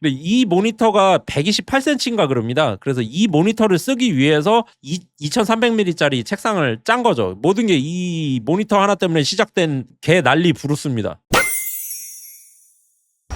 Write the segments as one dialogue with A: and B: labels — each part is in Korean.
A: 근데 이 모니터가 128cm인가 그럽니다. 그래서 이 모니터를 쓰기 위해서 2300mm짜리 책상을 짠 거죠. 모든 게 이 모니터 하나 때문에 시작된 개 난리 부르스입니다.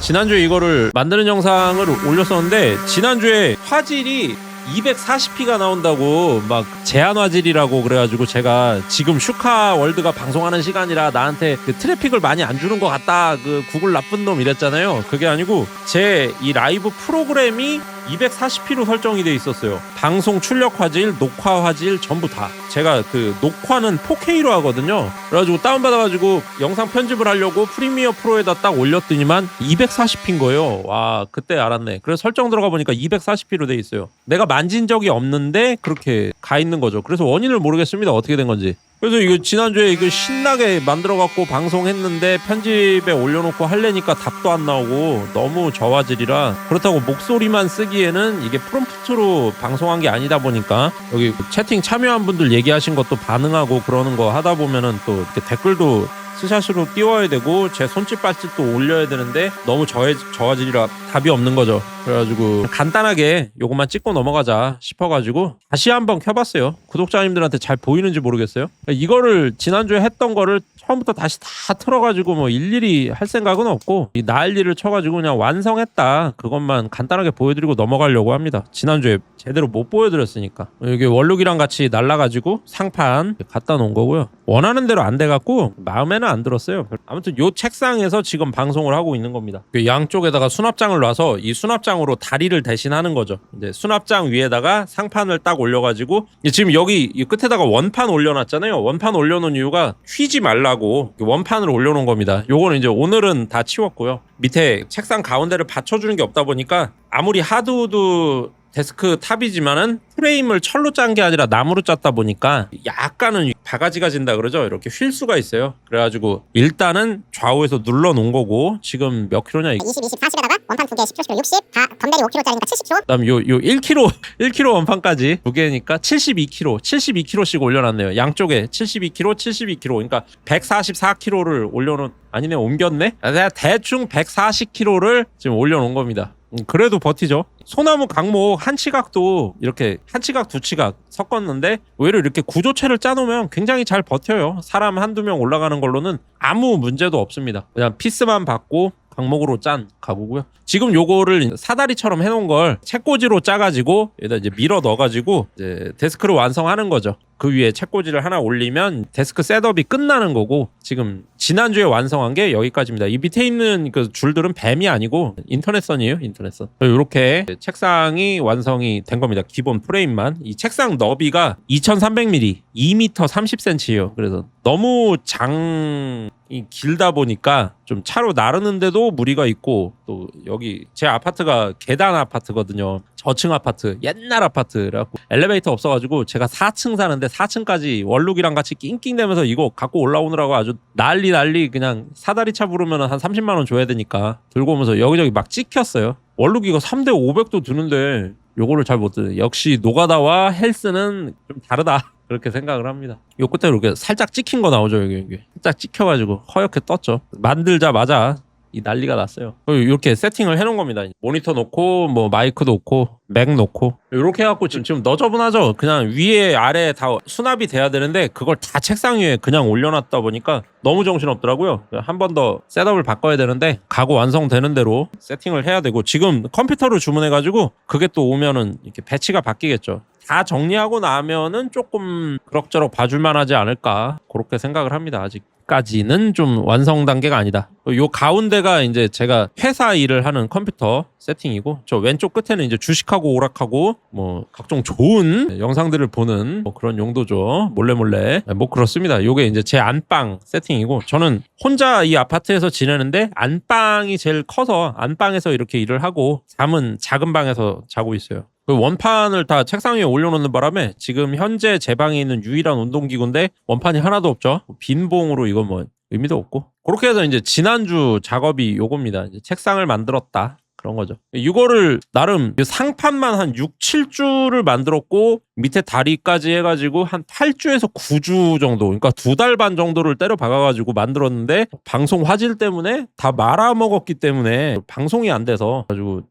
A: 지난주에 이거를 만드는 영상을 올렸었는데 지난주에 화질이 240p가 나온다고 막 제한 화질이라고 그래가지고 제가 지금 슈카 월드가 방송하는 시간이라 나한테 그 트래픽을 많이 안 주는 것 같다, 그 구글 나쁜 놈 이랬잖아요. 그게 아니고 제 이 라이브 프로그램이 240p로 설정이 돼 있었어요. 방송 출력 화질, 녹화 화질 전부 다. 제가 그 녹화는 4K로 하거든요. 그래가지고 다운받아가지고 영상 편집을 하려고 프리미어 프로에다 딱 올렸더니만 240p인 거예요. 와, 그때 알았네. 그래서 설정 들어가 보니까 240p로 돼 있어요. 내가 만진 적이 없는데 그렇게 가 있는 거죠. 그래서 원인을 모르겠습니다. 어떻게 된 건지. 그래서 이거 지난주에 이거 신나게 만들어갖고 방송했는데 편집에 올려놓고 하려니까 답도 안 나오고 너무 저화질이라, 그렇다고 목소리만 쓰기에는 이게 프롬프트로 방송한 게 아니다 보니까 여기 채팅 참여한 분들 얘기하신 것도 반응하고 그러는 거 하다 보면은 또 이렇게 댓글도 스샷으로 띄워야 되고 제 손짓 발짓도 올려야 되는데 너무 저화질이라 답이 없는 거죠. 그래가지고 간단하게 요것만 찍고 넘어가자 싶어가지고 다시 한번 켜봤어요. 구독자님들한테 잘 보이는지 모르겠어요. 이거를 지난주에 했던 거를 처음부터 다시 다 틀어가지고 뭐 일일이 할 생각은 없고 이 난리를 쳐가지고 그냥 완성했다 그것만 간단하게 보여드리고 넘어가려고 합니다. 지난주에 제대로 못 보여드렸으니까. 여기 원룩이랑 같이 날라가지고 상판 갖다 놓은 거고요. 원하는 대로 안 돼갖고 마음에는 안 들었어요. 아무튼 요 책상에서 지금 방송을 하고 있는 겁니다. 양쪽에다가 수납장을 놔서 이 수납장으로 다리를 대신하는 거죠. 이제 수납장 위에다가 상판을 딱 올려가지고 지금 여기 이 끝에다가 원판 올려놨잖아요. 원판 올려놓은 이유가 휘지 말라고 원판을 올려놓은 겁니다. 요거는 이제 오늘은 다 치웠고요. 밑에 책상 가운데를 받쳐주는 게 없다 보니까 아무리 하드우드 데스크 탑이지만은 프레임을 철로 짠 게 아니라 나무로 짰다 보니까 약간은 바가지가 진다 그러죠. 이렇게 휠 수가 있어요. 그래가지고 일단은 좌우에서 눌러 놓은 거고 지금 몇 킬로냐?
B: 20, 40에다가 원판 2개 10kg, 60, 다 덤벨이 5kg짜리니까 70kg.
A: 그다음 요 1kg 원판까지 2개니까 72kg, 72kg씩 올려놨네요. 양쪽에 72kg, 72kg. 그러니까 144kg를 올려놓은, 아니네, 옮겼네. 내가 대충 140kg를 지금 올려놓은 겁니다. 그래도 버티죠. 소나무 강목 한 치각도 이렇게 한 치각 두 치각 섞었는데 오히려 이렇게 구조체를 짜놓으면 굉장히 잘 버텨요. 사람 한두 명 올라가는 걸로는 아무 문제도 없습니다. 그냥 피스만 받고 강목으로 짠 가구고요. 지금 요거를 사다리처럼 해놓은 걸 책꽂이로 짜가지고 여기다 이제 밀어 넣어가지고 이제 데스크를 완성하는 거죠. 그 위에 책꽂이를 하나 올리면 데스크 셋업이 끝나는 거고, 지금 지난주에 완성한 게 여기까지입니다. 이 밑에 있는 그 줄들은 뱀이 아니고 인터넷선이에요. 인터넷선. 이렇게 책상이 완성이 된 겁니다. 기본 프레임만. 이 책상 너비가 2300mm, 2m 30cm예요. 그래서 너무 장이 길다 보니까 좀 차로 나르는데도 무리가 있고, 또 여기 제 아파트가 계단 아파트거든요. 저층 아파트, 옛날 아파트. 그래갖고 엘리베이터 없어가지고 제가 4층 사는데 4층까지 원룩이랑 같이 낑낑대면서 이거 갖고 올라오느라고 아주 난리 그냥 사다리차 부르면 한 30만 원 줘야 되니까 들고 오면서 여기저기 막 찍혔어요. 원룩 이거 3대 500도 드는데 요거를 잘 못 드네. 역시 노가다와 헬스는 좀 다르다. 그렇게 생각을 합니다. 요 끝에 이렇게 살짝 찍힌 거 나오죠. 여기 살짝 찍혀가지고 허옇게 떴죠. 만들자마자 이 난리가 났어요. 이렇게 세팅을 해놓은 겁니다. 모니터 놓고 뭐 마이크 놓고 맥 놓고 이렇게 해갖고 지금 너저분하죠. 그냥 위에 아래 다 수납이 돼야 되는데 그걸 다 책상 위에 그냥 올려놨다 보니까 너무 정신없더라고요. 한 번 더 셋업을 바꿔야 되는데 가구 완성되는 대로 세팅을 해야 되고, 지금 컴퓨터로 주문해가지고 그게 또 오면은 이렇게 배치가 바뀌겠죠. 다 정리하고 나면은 조금 그럭저럭 봐줄만 하지 않을까 그렇게 생각을 합니다. 아직까지는 좀 완성 단계가 아니다. 요 가운데가 이제 제가 회사 일을 하는 컴퓨터 세팅이고, 저 왼쪽 끝에는 이제 주식하고 오락하고 뭐 각종 좋은 영상들을 보는 뭐 그런 용도죠. 몰래 뭐 그렇습니다. 요게 이제 제 안방 세팅이고, 저는 혼자 이 아파트에서 지내는데 안방이 제일 커서 안방에서 이렇게 일을 하고 잠은 작은 방에서 자고 있어요. 그 원판을 다 책상 위에 올려놓는 바람에 지금 현재 제 방에 있는 유일한 운동기구인데 원판이 하나도 없죠. 빈 봉으로 이건 뭐 의미도 없고, 그렇게 해서 이제 지난주 작업이 요겁니다. 이제 책상을 만들었다 그런 거죠. 이거를 나름 상판만 한 6, 7주를 만들었고 밑에 다리까지 해가지고 한 8주에서 9주 정도, 그러니까 2달 반 정도를 때려 박아가지고 만들었는데 방송 화질 때문에 다 말아먹었기 때문에 방송이 안 돼서 가지고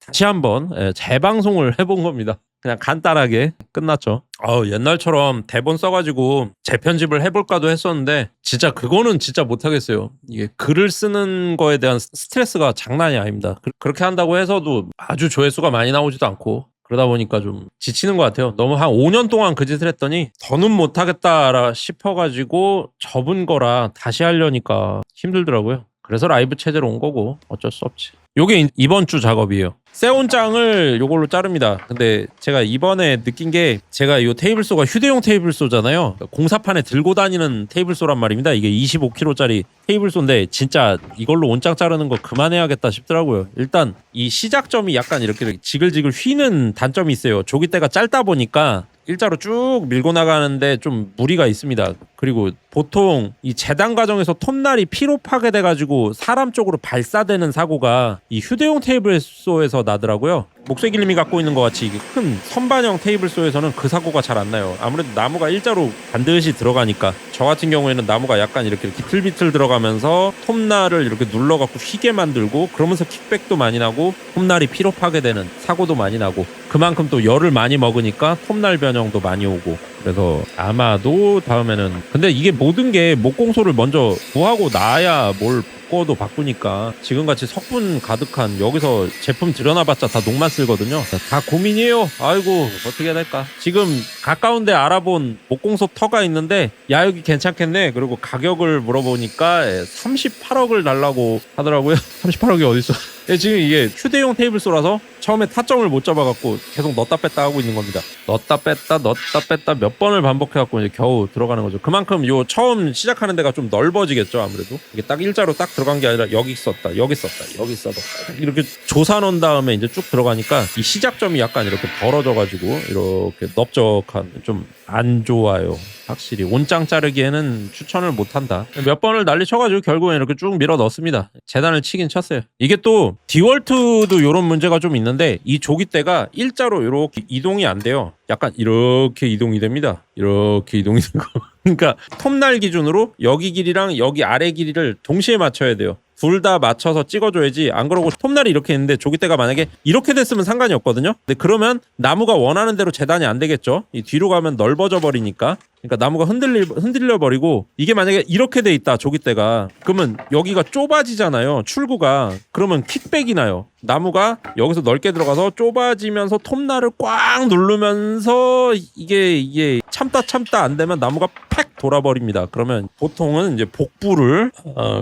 A: 다시 한번 재방송을 해본 겁니다. 그냥 간단하게 끝났죠. 옛날처럼 대본 써가지고 재편집을 해볼까도 했었는데 진짜 그거는 진짜 못하겠어요. 이게 글을 쓰는 거에 대한 스트레스가 장난이 아닙니다. 그렇게 한다고 해서도 아주 조회수가 많이 나오지도 않고 그러다 보니까 좀 지치는 것 같아요. 너무 한 5년 동안 그 짓을 했더니 더는 못하겠다 싶어가지고 접은 거라 다시 하려니까 힘들더라고요. 그래서 라이브 체제로 온 거고 어쩔 수 없지. 요게 이번 주 작업이에요. 세온장을 요걸로 자릅니다. 근데 제가 이번에 느낀 게 제가 이 테이블소가 휴대용 테이블소잖아요. 공사판에 들고 다니는 테이블소란 말입니다. 이게 25kg짜리 테이블소인데 진짜 이걸로 온장 자르는 거 그만해야겠다 싶더라고요. 일단 이 시작점이 약간 이렇게 지글지글 휘는 단점이 있어요. 조기대가 짧다 보니까 일자로 쭉 밀고 나가는데 좀 무리가 있습니다. 그리고 보통 이 재단 과정에서 톱날이 피로 파괴돼가지고 사람 쪽으로 발사되는 사고가 이 휴대용 테이블소에서 나더라고요. 목쇠길림이 갖고 있는 것 같이 이게 큰 선반형 테이블소에서는 그 사고가 잘 안 나요. 아무래도 나무가 일자로 반드시 들어가니까. 저 같은 경우에는 나무가 약간 이렇게 비틀비틀 들어가면서 톱날을 이렇게 눌러갖고 휘게 만들고 그러면서 킥백도 많이 나고 톱날이 피로 파괴되는 사고도 많이 나고 그만큼 또 열을 많이 먹으니까 톱날 변형도 많이 오고 그래서 아마도 다음에는 근데 이게 모든 게 목공소를 먼저 구하고 나야 뭘 바꿔도 바꾸니까 지금같이 석분 가득한 여기서 제품 들여놔봤자 다 녹만 쓸거든요. 다 고민이에요. 아이고 어떻게 해야 될까. 지금 가까운데 알아본 목공소 터가 있는데 야 여기 괜찮겠네. 그리고 가격을 물어보니까 38억을 달라고 하더라고요. 38억이 어딨어. 지금 이게 휴대용 테이블소라서 처음에 타점을 못 잡아갖고 계속 넣었다 뺐다 하고 있는 겁니다. 넣었다 뺐다 몇 번을 반복해갖고 이제 겨우 들어가는 거죠. 그만큼 요 처음 시작하는 데가 좀 넓어지겠죠. 아무래도 이게 딱 일자로 딱 들어간 게 아니라 여기 썼다 이렇게 조사 놓은 다음에 이제 쭉 들어가니까 이 시작점이 약간 이렇게 벌어져가지고 이렇게 넓적한 좀 안 좋아요. 확실히 온장 자르기에는 추천을 못한다. 몇 번을 난리 쳐가지고 결국엔 이렇게 쭉 밀어 넣습니다. 재단을 치긴 쳤어요. 이게 또 디월트도 이런 문제가 좀 있는데 이 조기대가 일자로 이렇게 이동이 안 돼요. 약간 이렇게 이동이 됩니다. 이렇게 이동이 되고 그러니까 톱날 기준으로 여기 길이랑 여기 아래 길이를 동시에 맞춰야 돼요. 둘 다 맞춰서 찍어줘야지. 안 그러고 톱날이 이렇게 있는데 조기대가 만약에 이렇게 됐으면 상관이 없거든요. 근데 그러면 나무가 원하는 대로 재단이 안 되겠죠. 이 뒤로 가면 넓어져 버리니까. 그러니까 나무가 흔들려 버리고 이게 만약에 이렇게 돼 있다 조기대가 그러면 여기가 좁아지잖아요. 출구가. 그러면 킥백이 나요. 나무가 여기서 넓게 들어가서 좁아지면서 톱날을 꽉 누르면서 이게 참다 안 되면 나무가 팩 돌아버립니다. 그러면 보통은 이제 복부를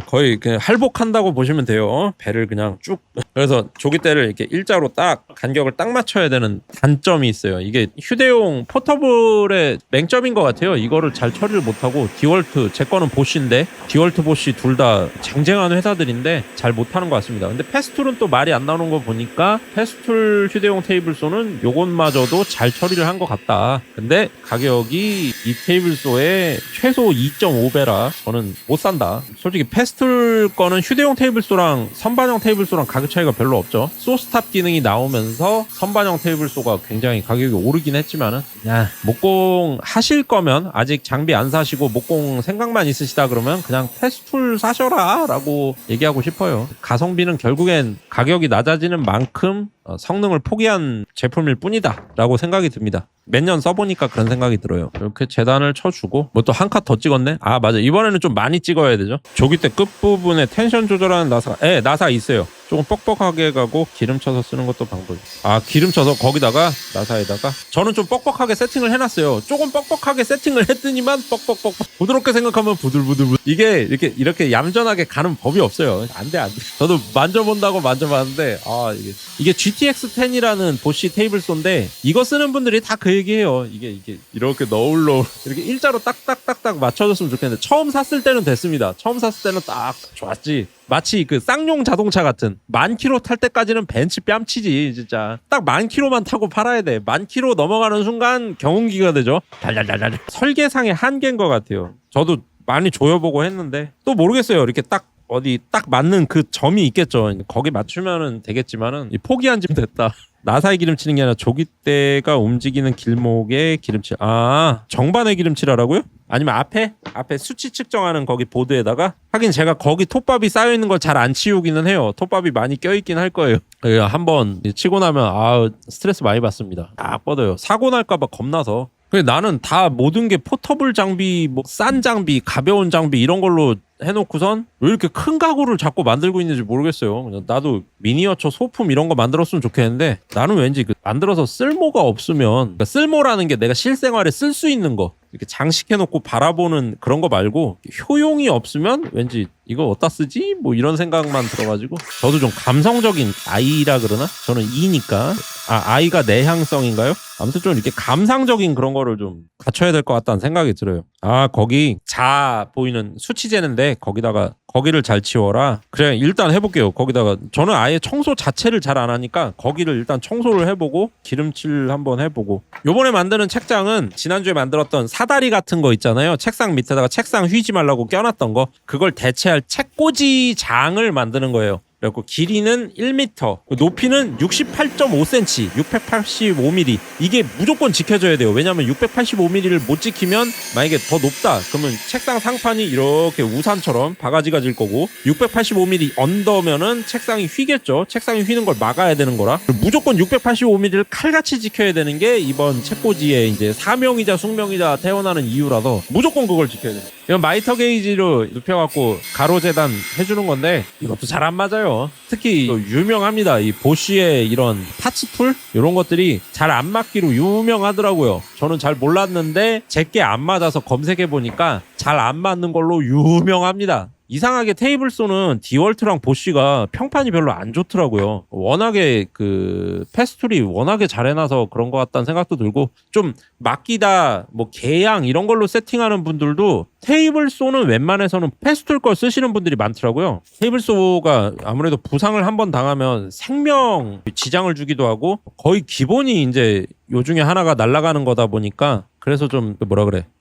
A: 거의 그냥 할복한다고 보시면 돼요. 배를 그냥 쭉. 그래서 조기대를 이렇게 일자로 딱 간격을 딱 맞춰야 되는 단점이 있어요. 이게 휴대용 포터블의 맹점인 것 같아요. 이거를 잘 처리를 못하고 디월트 제 거는 보쉬인데 디월트 보쉬 둘 다 쟁쟁한 회사들인데 잘 못하는 것 같습니다. 근데 페스툴은 또 말이 안 나오는 거 보니까 페스툴 휴대용 테이블소는 요것마저도 잘 처리를 한 것 같다. 근데 가격이 이 테이블소의 최소 2.5배라 저는 못 산다. 솔직히 페스툴 거는 휴대용 테이블소랑 선반형 테이블소랑 가격 차이가 별로 없죠. 소스탑 기능이 나오면서 선반형 테이블소가 굉장히 가격이 오르긴 했지만은 목공 하실 거면 아직 장비 안 사시고 목공 생각만 있으시다 그러면 그냥 페스툴 사셔라 라고 얘기하고 싶어요. 가성비는 결국엔 가격이 낮아지는 만큼 성능을 포기한 제품일 뿐이다 라고 생각이 듭니다. 몇 년 써보니까 그런 생각이 들어요. 이렇게 재단을 쳐주고 뭐 또 한 칸 더 찍었네. 아 맞아, 이번에는 좀 많이 찍어야 되죠. 조기대 끝부분에 텐션 조절하는 나사가 나사 있어요. 조금 뻑뻑하게 가고 기름 쳐서 쓰는 것도 방법이에요. 아 기름 쳐서 거기다가 나사에다가 저는 좀 뻑뻑하게 세팅을 해놨어요. 조금 뻑뻑하게 세팅을 했더니만 뻑뻑 부드럽게 생각하면 부들부들 이게 이렇게 얌전하게 가는 법이 없어요. 안돼. 저도 만져본다고 만져봤는데 이게 GTX10이라는 보쉬 테이블소인데 이거 쓰는 분들이 다 그 얘기해요. 이게 이렇게 너울너울 이렇게 일자로 딱딱딱딱 맞춰줬으면 좋겠는데 처음 샀을 때는 됐습니다. 처음 샀을 때는 딱 좋았지. 마치 그 쌍용 자동차 같은 10,000km 탈 때까지는 벤츠 뺨치지. 진짜 딱 10,000km만 타고 팔아야 돼. 10,000km 넘어가는 순간 경운기가 되죠. 달달달달. 설계상의 한계인 것 같아요. 저도 많이 조여보고 했는데 또 모르겠어요. 이렇게 딱 어디 딱 맞는 그 점이 있겠죠. 거기 맞추면은 되겠지만은 포기한 지 됐다. 나사에 기름치는 게 아니라 조기대가 움직이는 길목에 기름칠. 정반에 기름칠하라고요? 아니면 앞에 수치 측정하는 거기 보드에다가 하긴 제가 거기 톱밥이 쌓여 있는 걸 잘 안 치우기는 해요. 톱밥이 많이 껴 있긴 할 거예요. 한번 치고 나면 스트레스 많이 받습니다. 뻗어요. 사고 날까봐 겁나서. 근데 나는 다 모든 게 포터블 장비, 뭐 싼 장비, 가벼운 장비 이런 걸로 해놓고선 왜 이렇게 큰 가구를 자꾸 만들고 있는지 모르겠어요. 그냥 나도 미니어처 소품 이런 거 만들었으면 좋겠는데 나는 왠지 만들어서 쓸모가 없으면 그러니까 쓸모라는 게 내가 실생활에 쓸 수 있는 거 이렇게 장식해놓고 바라보는 그런 거 말고 효용이 없으면 왠지 이거 어디다 쓰지? 뭐 이런 생각만 들어가지고 저도 좀 감성적인 아이라 그러나? 저는 E니까 아이가 내향성인가요? 아무튼 좀 이렇게 감상적인 그런 거를 좀 갖춰야 될 것 같다는 생각이 들어요. 거기 자 보이는 수치재는데 거기를 잘 치워라. 그래 일단 해볼게요. 거기다가 저는 아예 청소 자체를 잘 안 하니까 거기를 일단 청소를 해보고 기름칠 한번 해보고 요번에 만드는 책장은 지난주에 만들었던 사다리 같은 거 있잖아요. 책상 밑에다가 책상 휘지 말라고 껴놨던 거 그걸 대체할 책꽂이 장을 만드는 거예요. 그리고 길이는 1m, 높이는 68.5cm, 685mm. 이게 무조건 지켜져야 돼요. 왜냐하면 685mm를 못 지키면 만약에 더 높다. 그러면 책상 상판이 이렇게 우산처럼 바가지가 질 거고 685mm 언더면은 책상이 휘겠죠. 책상이 휘는 걸 막아야 되는 거라. 무조건 685mm를 칼같이 지켜야 되는 게 이번 책꽂이의 이제 사명이자 숙명이자 태어나는 이유라서 무조건 그걸 지켜야 돼요. 이건 마이터 게이지로 눕혀갖고 가로 재단 해주는 건데 이것도 잘 안 맞아요. 특히 유명합니다. 이 보쉬의 이런 파츠 툴 이런 것들이 잘 안 맞기로 유명하더라고요. 저는 잘 몰랐는데 제게 안 맞아서 검색해 보니까 잘 안 맞는 걸로 유명합니다. 이상하게 테이블소는 디월트랑 보쉬가 평판이 별로 안 좋더라고요. 워낙에 패스툴이 워낙에 잘 해놔서 그런 것 같다는 생각도 들고 좀 막기다 뭐 개양 이런 걸로 세팅하는 분들도 테이블소는 웬만해서는 패스툴 걸 쓰시는 분들이 많더라고요. 테이블소가 아무래도 부상을 한번 당하면 생명 지장을 주기도 하고 거의 기본이 이제 요 중에 하나가 날아가는 거다 보니까 그래서 좀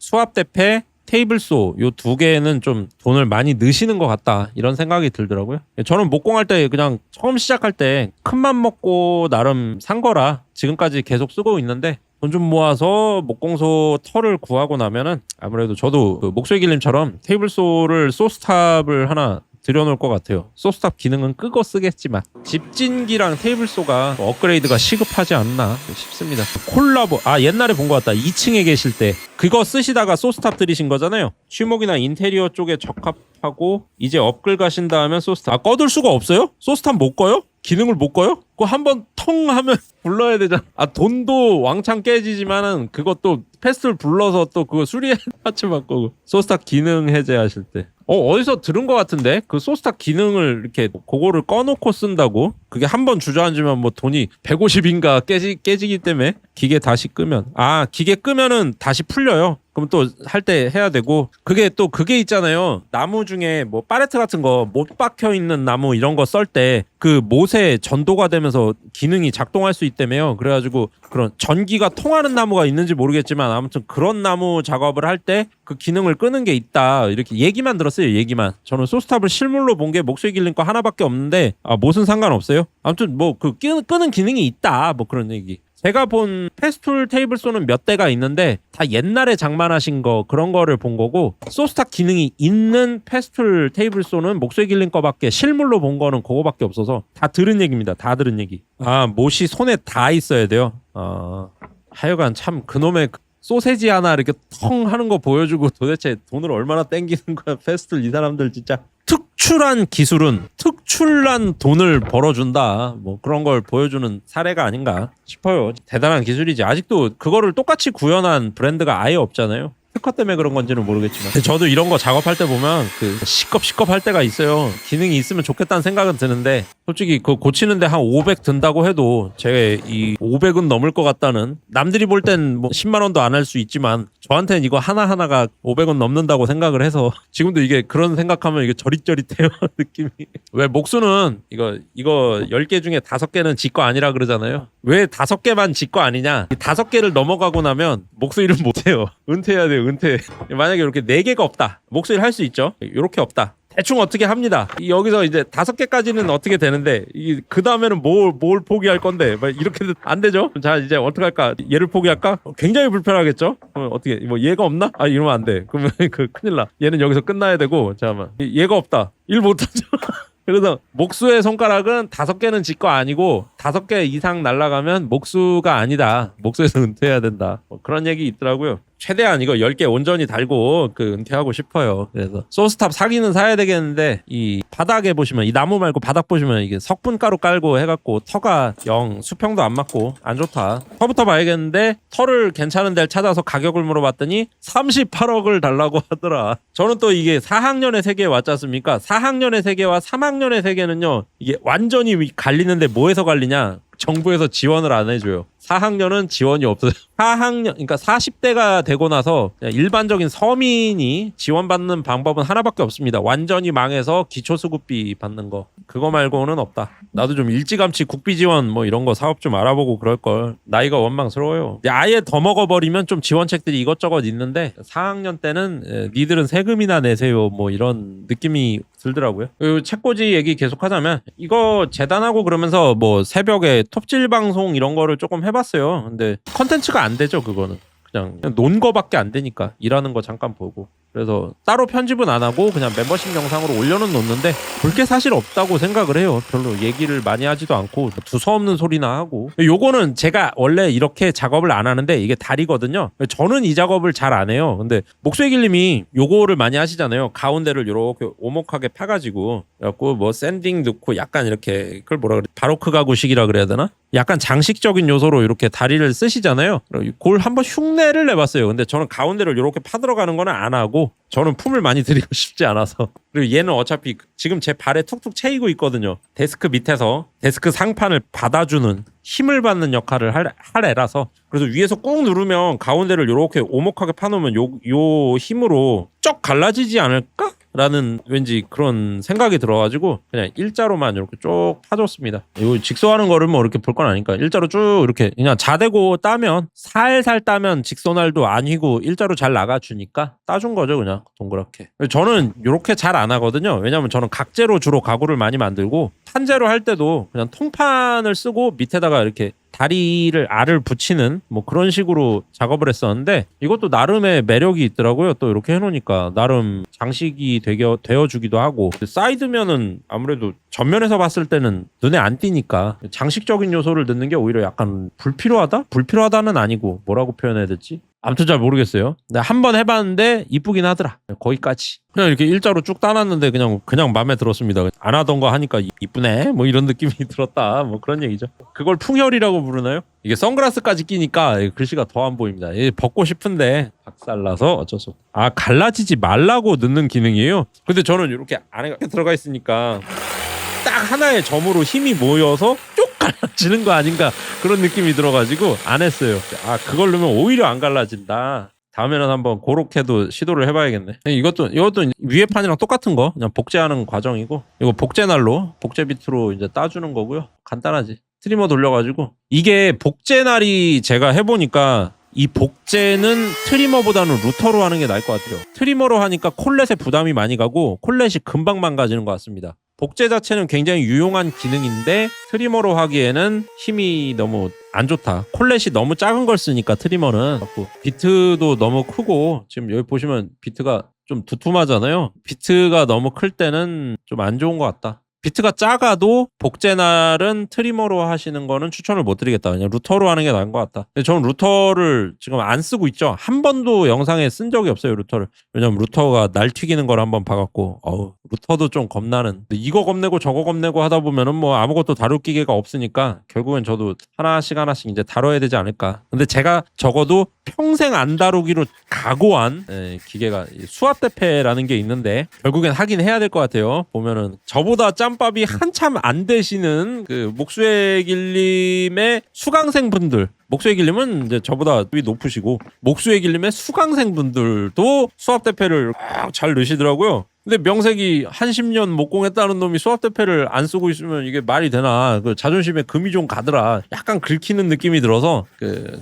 A: 수압 대패 테이블소 요 두 개는 좀 돈을 많이 넣으시는 것 같다 이런 생각이 들더라고요. 저는 목공할 때 그냥 처음 시작할 때 큰맘 먹고 나름 산 거라 지금까지 계속 쓰고 있는데 돈 좀 모아서 목공소 털을 구하고 나면은 아무래도 저도 목소리 길림처럼 테이블소를 소스탑을 하나 들여놓을 것 같아요. 소스탑 기능은 끄고 쓰겠지만 집진기랑 테이블소가 업그레이드가 시급하지 않나 싶습니다. 콜라보 옛날에 본 것 같다. 2층에 계실 때 그거 쓰시다가 소스탑 들이신 거잖아요. 취목이나 인테리어 쪽에 적합하고 이제 업글 가신다 하면 소스탑 꺼둘 수가 없어요? 소스탑 못 꺼요? 기능을 못 꺼요? 그거 한번 통 하면 불러야 되잖아. 돈도 왕창 깨지지만은 그것도 패스를 불러서 또 그거 수리해 맞춰볼 거고. 소스탑 기능 해제하실 때 어디서 들은 것 같은데 그 소스탑 기능을 이렇게 그거를 꺼놓고 쓴다고 그게 한번 주저앉으면 뭐 돈이 150인가 깨지기 때문에 기계 다시 끄면 기계 끄면은 다시 풀려요. 그럼 또 할 때 해야 되고 그게 있잖아요. 나무 중에 뭐 팔레트 같은 거 못 박혀 있는 나무 이런 거 썰 때 그 못에 전도가 되면서 기능이 작동할 수 있다며요. 그래가지고 그런 전기가 통하는 나무가 있는지 모르겠지만 아무튼 그런 나무 작업을 할 때 그 기능을 끄는 게 있다 이렇게 얘기만 들었어요. 얘기만. 저는 소스탑을 실물로 본 게 목소리 길린 거 하나밖에 없는데 못은 상관없어요. 아무튼 뭐 그 끄는 기능이 있다 뭐 그런 얘기. 제가 본 패스툴 테이블소는 몇 대가 있는데 다 옛날에 장만하신 거 그런 거를 본 거고 소스탑 기능이 있는 패스툴 테이블소는 목소리 길린 거밖에 실물로 본 거는 그거밖에 없어서 다 들은 얘기입니다. 다 들은 얘기. 못이 손에 다 있어야 돼요. 하여간 참 그놈의 소세지 하나 이렇게 텅 하는 거 보여주고 도대체 돈을 얼마나 땡기는 거야. 패스툴 이 사람들 진짜. 특출한 기술은 특출난 돈을 벌어준다. 뭐 그런 걸 보여주는 사례가 아닌가 싶어요. 대단한 기술이지. 아직도 그거를 똑같이 구현한 브랜드가 아예 없잖아요. 특허 때문에 그런 건지는 모르겠지만 저도 이런 거 작업할 때 보면 시겁 할 때가 있어요. 기능이 있으면 좋겠다는 생각은 드는데 솔직히 그거 고치는데 한 500 든다고 해도 제가 이 500은 넘을 것 같다는 남들이 볼 땐 뭐 10만 원도 안 할 수 있지만 저한테는 이거 하나하나가 500원 넘는다고 생각을 해서 지금도 이게 그런 생각하면 이게 저릿저릿해요. 느낌이. 왜 목수는 이거 10개 중에 5개는 지 거 아니라 그러잖아요. 왜 5개만 지 거 아니냐. 5개를 넘어가고 나면 목수 일은 못해요. 은퇴해야 돼요. 은퇴. 만약에 이렇게 4개가 없다. 목소리를 할 수 있죠. 이렇게 없다. 대충 어떻게 합니다. 여기서 이제 5개까지는 어떻게 되는데 그 다음에는 뭘 포기할 건데 막 이렇게도 안 되죠. 자 이제 어떻게 할까? 얘를 포기할까? 굉장히 불편하겠죠. 어떻게 뭐 얘가 없나? 아 이러면 안 돼. 그러면 그 큰일 나. 얘는 여기서 끝나야 되고 잠깐만 얘가 없다. 일 못하죠. 그래서 목수의 손가락은 5개는 지 거 아니고 5개 이상 날아가면 목수가 아니다. 목수에서 은퇴해야 된다. 뭐 그런 얘기 있더라고요. 최대한 이거 10개 온전히 달고 은퇴하고 싶어요. 그래서 소스탑 사기는 사야 되겠는데 이 바닥에 보시면 이 나무 말고 바닥 보시면 이게 석분가루 깔고 해갖고 터가 영 수평도 안 맞고 안 좋다. 터부터 봐야겠는데 터를 괜찮은 데를 찾아서 가격을 물어봤더니 38억을 달라고 하더라. 저는 또 이게 4학년의 세계에 왔지 않습니까? 4학년의 세계와 3학년의 세계는요 이게 완전히 갈리는데 뭐에서 갈리냐? 정부에서 지원을 안 해줘요. 4학년은 지원이 없어요. 4학년, 그러니까 40대가 되고 나서 일반적인 서민이 지원받는 방법은 하나밖에 없습니다. 완전히 망해서 기초수급비 받는 거. 그거 말고는 없다. 나도 좀 일찌감치 국비 지원 뭐 이런 거 사업 좀 알아보고 그럴 걸. 나이가 원망스러워요. 아예 더 먹어버리면 좀 지원책들이 이것저것 있는데 4학년 때는 니들은 세금이나 내세요. 뭐 이런 느낌이 들더라고요. 책꽂이 얘기 계속하자면 이거 재단하고 그러면서 뭐 새벽에 톱질 방송 이런 거를 조금 해봤어요. 근데 컨텐츠가 안 되죠. 그거는 그냥 논 거밖에 안 되니까 일하는 거 잠깐 보고. 그래서 따로 편집은 안 하고 그냥 멤버십 영상으로 올려는 놓는데 볼 게 사실 없다고 생각을 해요. 별로 얘기를 많이 하지도 않고 두서없는 소리나 하고. 요거는 제가 원래 이렇게 작업을 안 하는데 이게 다리거든요. 저는 이 작업을 잘 안 해요. 근데 목소의 길님이 요거를 많이 하시잖아요. 가운데를 이렇게 오목하게 파가지고 그래갖고 뭐 샌딩 넣고 약간 이렇게 그걸 뭐라 그래 바로크 가구식이라 그래야 되나? 약간 장식적인 요소로 이렇게 다리를 쓰시잖아요. 그걸 한번 흉내를 내봤어요. 근데 저는 가운데를 이렇게 파들어가는 거는 안 하고 저는 품을 많이 들이고 싶지 않아서. 그리고 얘는 어차피 지금 제 발에 툭툭 채이고 있거든요. 데스크 밑에서 데스크 상판을 받아주는 힘을 받는 역할을 할 애라서. 그래서 위에서 꾹 누르면 가운데를 이렇게 오목하게 파놓으면 요 힘으로 쩍 갈라지지 않을까? 라는 왠지 그런 생각이 들어가지고 그냥 일자로만 이렇게 쭉 파줬습니다. 이거 직소하는 거를 뭐 이렇게 볼 건 아니까 일자로 쭉 이렇게 그냥 자대고 따면 살살 따면 직소날도 안 휘고 일자로 잘 나가주니까 따준 거죠. 그냥 동그랗게. 저는 이렇게 잘 안 하거든요. 왜냐면 저는 각재로 주로 가구를 많이 만들고 판재로 할 때도 그냥 통판을 쓰고 밑에다가 이렇게 다리를 알을 붙이는 뭐 그런 식으로 작업을 했었는데 이것도 나름의 매력이 있더라고요. 또 이렇게 해놓으니까 나름 장식이 되어주기도 하고 사이드면은 아무래도 전면에서 봤을 때는 눈에 안 띄니까 장식적인 요소를 넣는 게 오히려 약간 불필요하다? 불필요하다는 아니고 뭐라고 표현해야 되지? 아무튼 잘 모르겠어요. 근데 한번 해봤는데 이쁘긴 하더라. 거기까지. 그냥 이렇게 일자로 쭉 따놨는데 그냥 마음에 들었습니다. 안 하던 거 하니까 이쁘네. 뭐 이런 느낌이 들었다. 뭐 그런 얘기죠. 그걸 풍혈이라고 부르나요? 이게 선글라스까지 끼니까 글씨가 더 안 보입니다. 벗고 싶은데 박살나서 어쩔 수 없어. 아 갈라지지 말라고 넣는 기능이에요. 근데 저는 이렇게 안에 들어가 있으니까 딱 하나의 점으로 힘이 모여서 쭉 갈라지는 거 아닌가 그런 느낌이 들어가지고 안 했어요. 아 그걸 넣으면 오히려 안 갈라진다. 다음에는 한번 그렇게도 시도를 해봐야겠네. 이것도 위에 판이랑 똑같은 거 그냥 복제하는 과정이고 이거 복제날로 복제 비트로 이제 따주는 거고요. 간단하지. 트리머 돌려가지고 이게 복제날이 제가 해보니까 이 복제는 트리머보다는 루터로 하는 게 나을 것 같아요. 트리머로 하니까 콜렛에 부담이 많이 가고 콜렛이 금방 망가지는 것 같습니다. 복제 자체는 굉장히 유용한 기능인데 트리머로 하기에는 힘이 너무 안 좋다. 콜렛이 너무 작은 걸 쓰니까 트리머는 비트도 너무 크고 지금 여기 보시면 비트가 좀 두툼하잖아요. 비트가 너무 클 때는 좀 안 좋은 것 같다. 비트가 작아도 복제날은 트리머로 하시는 거는 추천을 못 드리겠다. 그냥 루터로 하는 게 나은 것 같다. 근데 저는 루터를 지금 안 쓰고 있죠. 한 번도 영상에 쓴 적이 없어요, 루터를. 왜냐면 루터가 날 튀기는 걸 한번 봐갖고 루터도 좀 겁나는. 이거 겁내고 저거 겁내고 하다 보면은 뭐 아무것도 다룰 기계가 없으니까 결국엔 저도 하나씩 이제 다뤄야 되지 않을까. 근데 제가 적어도 평생 안 다루기로 각오한 기계가 수압대패라는 게 있는데 결국엔 하긴 해야 될 것 같아요. 보면은 저보다 짬밥이 한참 안 되시는 그 목수의 길님의 수강생 분들, 목수의 길님은 이제 저보다 높으시고 목수의 길님의 수강생 분들도 수압대패를 잘 넣으시더라고요. 근데 명색이 한 10년 목공했다는 놈이 수압대패를 안 쓰고 있으면 이게 말이 되나. 그 자존심에 금이 좀 가더라. 약간 긁히는 느낌이 들어서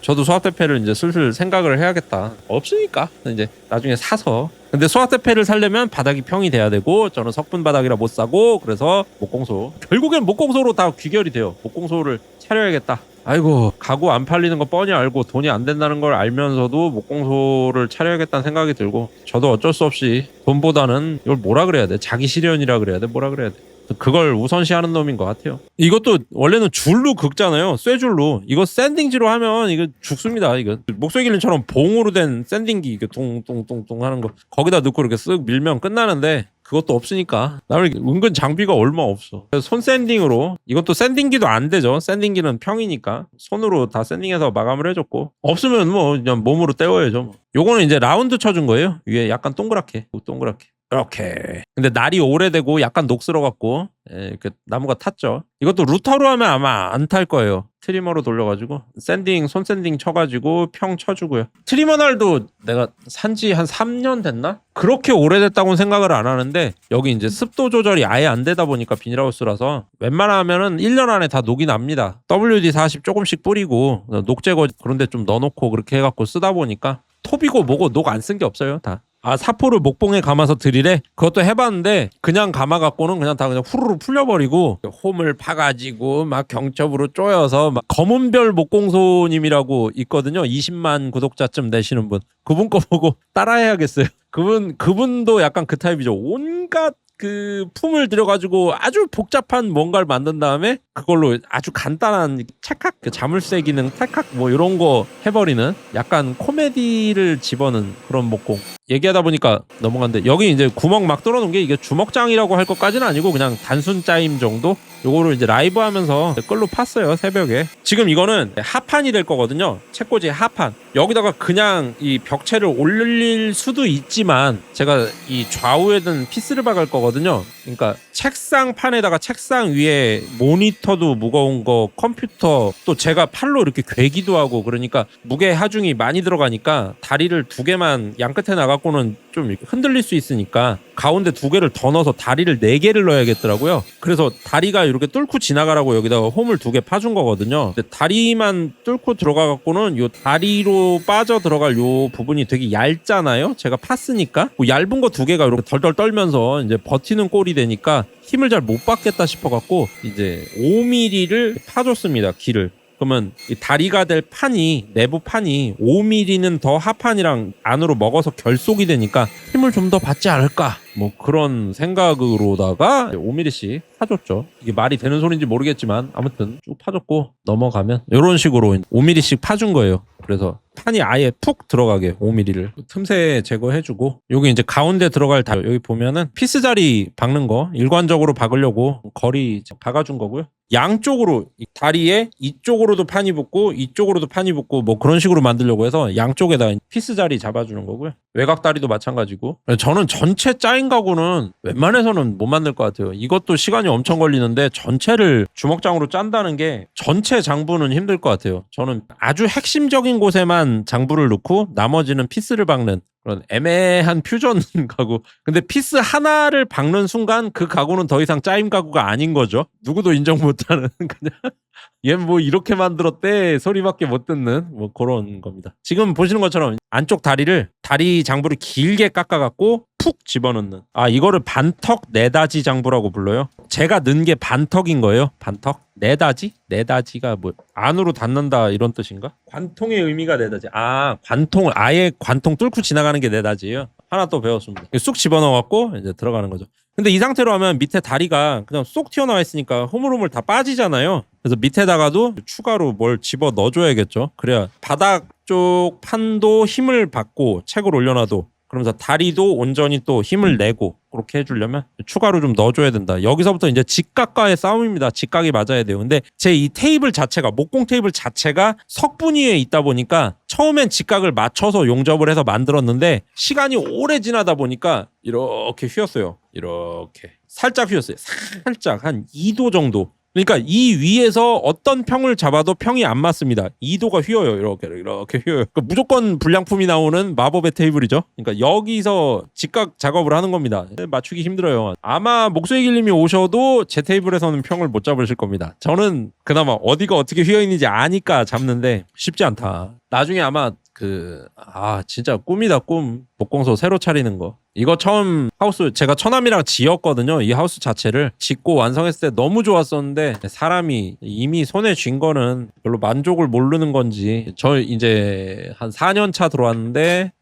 A: 저도 수압대패를 이제 슬슬 생각을 해야겠다. 없으니까 이제 나중에 사서 근데 소화대패를 사려면 바닥이 평이 돼야 되고 저는 석분 바닥이라 못 사고 그래서 목공소. 결국엔 목공소로 다 귀결이 돼요. 목공소를 차려야겠다. 아이고 가구 안 팔리는 거 뻔히 알고 돈이 안 된다는 걸 알면서도 목공소를 차려야겠다는 생각이 들고 저도 어쩔 수 없이 돈보다는 이걸 뭐라 그래야 돼? 자기 실현이라 그래야 돼? 뭐라 그래야 돼? 그걸 우선시하는 놈인 것 같아요. 이것도 원래는 줄로 긁잖아요. 쇠줄로. 이거 샌딩지로 하면 이거 죽습니다. 이거 목소리기린처럼 봉으로 된 샌딩기 이게 똥똥똥똥 하는 거 거기다 넣고 이렇게 쓱 밀면 끝나는데 그것도 없으니까 나는 은근 장비가 얼마 없어. 그래서 손 샌딩으로 이것도 샌딩기도 안 되죠. 샌딩기는 평이니까 손으로 다 샌딩해서 마감을 해줬고 없으면 뭐 그냥 몸으로 때워야죠. 요거는 이제 라운드 쳐준 거예요. 위에 약간 동그랗게 이렇게. 근데 날이 오래되고 약간 녹슬어갖고 이렇게 나무가 탔죠. 이것도 루터로 하면 아마 안 탈 거예요. 트리머로 돌려가지고 손 샌딩 쳐가지고 평 쳐주고요. 트리머 날도 내가 산지 한 3년 됐나? 그렇게 오래됐다고는 생각을 안 하는데 여기 이제 습도 조절이 아예 안 되다 보니까 비닐하우스라서 웬만하면은 1년 안에 다 녹이 납니다. WD-40 조금씩 뿌리고 녹제거 그런데 좀 넣어놓고 그렇게 해갖고 쓰다 보니까 톱이고 뭐고 녹 안 쓴 게 없어요 다. 사포를 목봉에 감아서 드릴에 그것도 해봤는데 그냥 감아갖고는 그냥 다 그냥 후루루 풀려버리고 홈을 파가지고 막 경첩으로 쪼여서 막 검은별 목공소님이라고 있거든요. 20만 구독자쯤 되시는 분. 그분 거 보고 따라해야겠어요. 그분도 약간 그 타입이죠. 온갖 그 품을 들여가지고 아주 복잡한 뭔가를 만든 다음에 그걸로 아주 간단한 찰칵 그 자물쇠 기능 탈칵 뭐 이런 거 해버리는 약간 코미디를 집어넣은 그런 목공. 얘기하다 보니까 넘어갔는데 여기 이제 구멍 막 뚫어놓은 게 이게 주먹장이라고 할 것까지는 아니고 그냥 단순 짜임 정도. 요거를 이제 라이브 하면서 끌로 팠어요 새벽에. 지금 이거는 하판이 될 거거든요. 책꽂이 하판. 여기다가 그냥 이 벽체를 올릴 수도 있지만 제가 이 좌우에는 피스를 박을 거거든요. 그러니까 책상판에다가 책상 위에 모니터도 무거운 거 컴퓨터 또 제가 팔로 이렇게 괴기도 하고 그러니까 무게 하중이 많이 들어가니까 다리를 2개만 양끝에 나가고는 좀 이렇게 흔들릴 수 있으니까 가운데 2개를 더 넣어서 다리를 4개를 넣어야겠더라고요. 그래서 다리가 이렇게 뚫고 지나가라고 여기다가 홈을 2개 파준 거거든요. 근데 다리만 뚫고 들어가 갖고는 요 다리로 빠져 들어갈 요 부분이 되게 얇잖아요. 제가 팠으니까 뭐 얇은 거 2개가 이렇게 덜덜 떨면서 이제 버티는 꼴이 되니까 힘을 잘 못 받겠다 싶어 갖고 이제 5mm를 파줬습니다. 길을. 그러면 이 다리가 될 판이 내부 판이 5mm는 더 하판이랑 안으로 먹어서 결속이 되니까 힘을 좀 더 받지 않을까 뭐 그런 생각으로다가 5mm씩 파줬죠. 이게 말이 되는 소리인지 모르겠지만 아무튼 쭉 파줬고 넘어가면 이런 식으로 5mm씩 파준 거예요. 그래서 판이 아예 푹 들어가게 5mm를 틈새 제거해주고 여기 이제 가운데 들어갈 여기 보면은 피스 자리 박는 거 일관적으로 박으려고 거리 박아준 거고요. 양쪽으로 다리에 이쪽으로도 판이 붙고 이쪽으로도 판이 붙고 뭐 그런 식으로 만들려고 해서 양쪽에다 피스 자리 잡아주는 거고요. 외곽 다리도 마찬가지고. 저는 전체 짜인 가구는 웬만해서는 못 만들 것 같아요. 이것도 시간이 엄청 걸리는데 전체를 주먹장으로 짠다는 게 전체 장부는 힘들 것 같아요. 저는 아주 핵심적인 곳에만 장부를 넣고 나머지는 피스를 박는 그런 애매한 퓨전 가구. 근데 피스 하나를 박는 순간 그 가구는 더 이상 짜임 가구가 아닌 거죠. 누구도 인정 못하는 그냥 얘 뭐 이렇게 만들었대 소리밖에 못 듣는 뭐 그런 겁니다. 지금 보시는 것처럼 안쪽 다리 장부를 길게 깎아갖고 푹 집어넣는. 이거를 반턱 내다지 장부라고 불러요. 제가 넣은 게 반턱인 거예요. 반턱 내다지? 내다지가 뭐 안으로 닿는다 이런 뜻인가? 관통의 의미가 내다지. 관통 아예 관통 뚫고 지나가는 게 내다지예요. 하나 또 배웠습니다. 쑥 집어넣어갖고 이제 들어가는 거죠. 근데 이 상태로 하면 밑에 다리가 그냥 쏙 튀어나와 있으니까 흐물흐물 다 빠지잖아요. 그래서 밑에다가도 추가로 뭘 집어 넣어줘야겠죠. 그래야 바닥 쪽 판도 힘을 받고 책을 올려놔도 그러면서 다리도 온전히 또 힘을 내고 그렇게 해주려면 추가로 좀 넣어줘야 된다. 여기서부터 이제 직각과의 싸움입니다. 직각이 맞아야 돼요. 근데 제 이 테이블 자체가 목공 테이블 자체가 석분위에 있다 보니까 처음엔 직각을 맞춰서 용접을 해서 만들었는데 시간이 오래 지나다 보니까 이렇게 휘었어요. 이렇게 살짝 휘었어요. 살짝 한 2도 정도. 그러니까 이 위에서 어떤 평을 잡아도 평이 안 맞습니다. 2도가 휘어요. 이렇게 휘어요. 그러니까 무조건 불량품이 나오는 마법의 테이블이죠. 그러니까 여기서 직각 작업을 하는 겁니다. 맞추기 힘들어요. 아마 목소리길님이 오셔도 제 테이블에서는 평을 못 잡으실 겁니다. 저는 그나마 어디가 어떻게 휘어 있는지 아니까 잡는데 쉽지 않다. 나중에 아마 진짜 꿈이다, 꿈. 복공소 새로 차리는 거. 이거 처음 하우스 제가 처남이랑 지었거든요. 이 하우스 자체를 짓고 완성했을 때 너무 좋았었는데 사람이 이미 손에 쥔 거는 별로 만족을 모르는 건지 저 이제 한 4년 차 들어왔는데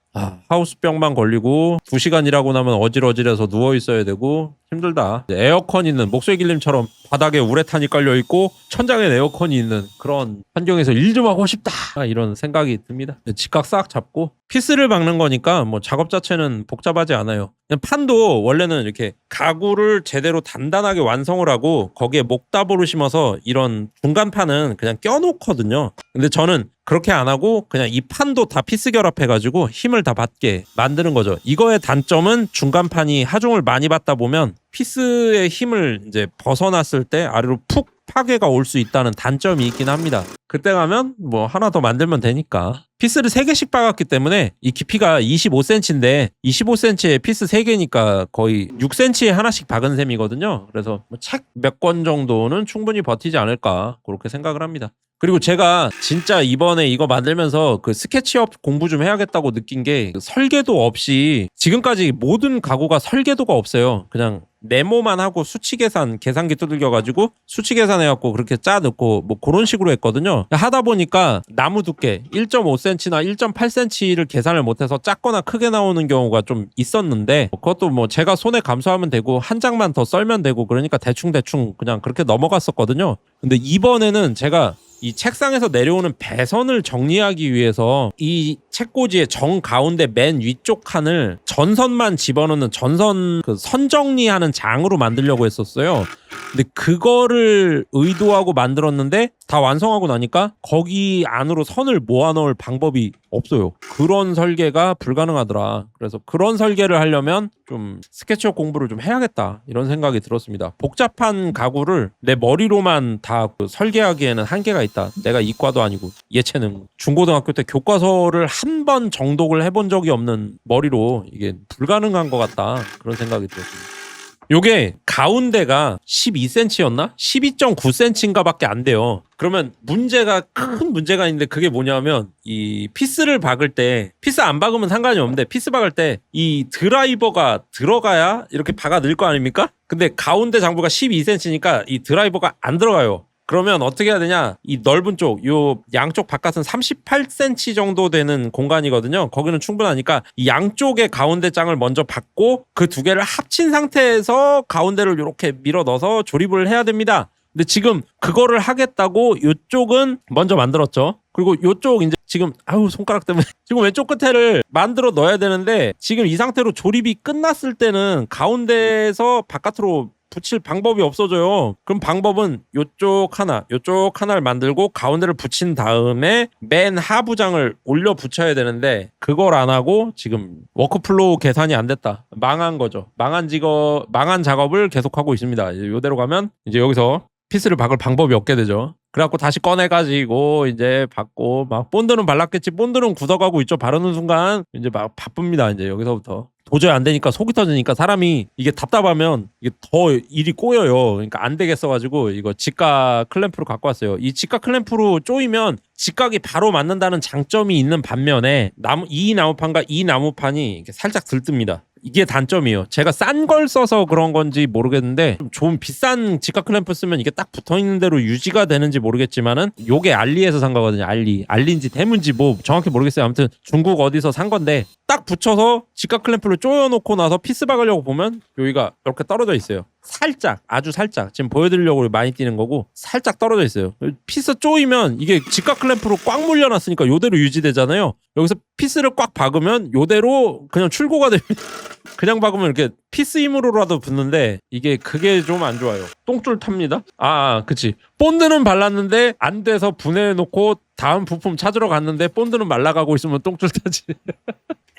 A: 하우스병만 걸리고 2시간 일하고 나면 어질어질해서 누워 있어야 되고 힘들다. 에어컨 있는 목소리 길림처럼 바닥에 우레탄이 깔려 있고 천장에 에어컨이 있는 그런 환경에서 일 좀 하고 싶다 이런 생각이 듭니다. 직각 싹 잡고 피스를 박는 거니까 뭐 작업 자체는 복잡하지 않아요. 그냥 판도 원래는 이렇게 가구를 제대로 단단하게 완성을 하고 거기에 목답으로 심어서 이런 중간판은 그냥 껴놓거든요. 근데 저는 그렇게 안 하고 그냥 이 판도 다 피스 결합해가지고 힘을 다 받게 만드는 거죠. 이거의 단점은 중간판이 하중을 많이 받다 보면 피스의 힘을 이제 벗어났을 때 아래로 푹 파괴가 올 수 있다는 단점이 있긴 합니다. 그때 가면 뭐 하나 더 만들면 되니까. 피스를 3개씩 박았기 때문에 이 깊이가 25cm인데 25cm에 피스 3개니까 거의 6cm에 하나씩 박은 셈이거든요. 그래서 책 몇 권 정도는 충분히 버티지 않을까 그렇게 생각을 합니다. 그리고 제가 진짜 이번에 이거 만들면서 그 스케치업 공부 좀 해야겠다고 느낀 게 설계도 없이 지금까지 모든 가구가 설계도가 없어요. 그냥 네모만 하고 수치 계산기 두들겨가지고 수치 계산해갖고 그렇게 짜 넣고 뭐 그런 식으로 했거든요. 하다 보니까 나무 두께 1.5cm나 1.8cm를 계산을 못해서 작거나 크게 나오는 경우가 좀 있었는데 그것도 뭐 제가 손에 감수하면 되고 한 장만 더 썰면 되고 그러니까 대충 그냥 그렇게 넘어갔었거든요. 근데 이번에는 제가 이 책상에서 내려오는 배선을 정리하기 위해서 이 책꽂이의 정 가운데 맨 위쪽 칸을 전선만 집어넣는 전선 그 선 정리하는 장으로 만들려고 했었어요. 근데 그거를 의도하고 만들었는데 다 완성하고 나니까 거기 안으로 선을 모아 넣을 방법이 없어요. 그런 설계가 불가능하더라. 그래서 그런 설계를 하려면 좀 스케치업 공부를 좀 해야겠다 이런 생각이 들었습니다. 복잡한 가구를 내 머리로만 다 설계하기에는 한계가 있다. 내가 이과도 아니고 예체능 중고등학교 때 교과서를 한 번 정독을 해본 적이 없는 머리로 이게 불가능한 것 같다 그런 생각이 들었습니다. 요게 가운데가 12cm였나? 12.9cm인가 밖에 안 돼요. 그러면 큰 문제가 있는데 그게 뭐냐면 이 피스를 박을 때 피스 안 박으면 상관이 없는데 피스 박을 때 이 드라이버가 들어가야 이렇게 박아 넣을 거 아닙니까? 근데 가운데 장부가 12cm니까 이 드라이버가 안 들어가요. 그러면 어떻게 해야 되냐? 이 넓은 쪽, 요 양쪽 바깥은 38cm 정도 되는 공간이거든요. 거기는 충분하니까 이 양쪽의 가운데 장을 먼저 받고 그 두 개를 합친 상태에서 가운데를 이렇게 밀어 넣어서 조립을 해야 됩니다. 근데 지금 그거를 하겠다고 요쪽은 먼저 만들었죠. 그리고 요쪽 이제 지금 손가락 때문에 지금 왼쪽 끝에를 만들어 넣어야 되는데 지금 이 상태로 조립이 끝났을 때는 가운데에서 바깥으로 붙일 방법이 없어져요. 그럼 방법은 요쪽 하나를 만들고 가운데를 붙인 다음에 맨 하부장을 올려 붙여야 되는데 그걸 안 하고 지금 워크플로우 계산이 안 됐다. 망한 거죠. 망한 작업을 계속하고 있습니다. 이대로 가면 이제 여기서 피스를 박을 방법이 없게 되죠. 그래갖고 다시 꺼내가지고 이제 받고 막 본드는 발랐겠지. 본드는 굳어가고 있죠. 바르는 순간 이제 막 바쁩니다. 이제 여기서부터. 도저히 안 되니까 속이 터지니까 사람이 이게 답답하면 이게 더 일이 꼬여요. 그러니까 안 되겠어가지고 이거 직각 클램프로 갖고 왔어요. 이 직각 클램프로 조이면 직각이 바로 맞는다는 장점이 있는 반면에 이 나무판과 이 나무판이 이렇게 살짝 들뜹니다. 이게 단점이에요. 제가 싼 걸 써서 그런 건지 모르겠는데 좀 비싼 직각 클램프 쓰면 이게 딱 붙어있는 대로 유지가 되는지 모르겠지만은 요게 알리에서 산 거거든요. 알리인지 대문지 뭐 정확히 모르겠어요. 아무튼 중국 어디서 산 건데 딱 붙여서 직각 클램프를 조여놓고 나서 피스 박으려고 보면 여기가 이렇게 떨어져 있어요. 살짝 아주 살짝 지금 보여드리려고 많이 띄는 거고 살짝 떨어져 있어요. 피스 조이면 이게 직각 클램프로 꽉 물려놨으니까 요대로 유지되잖아요. 여기서 피스를 꽉 박으면 요대로 그냥 출고가 됩니다. 그냥 박으면 이렇게 피스 힘으로라도 붙는데 그게 좀 안 좋아요. 똥줄 탑니다. 그치. 본드는 발랐는데 안 돼서 분해해놓고 다음 부품 찾으러 갔는데 본드는 말라가고 있으면 똥줄 타지.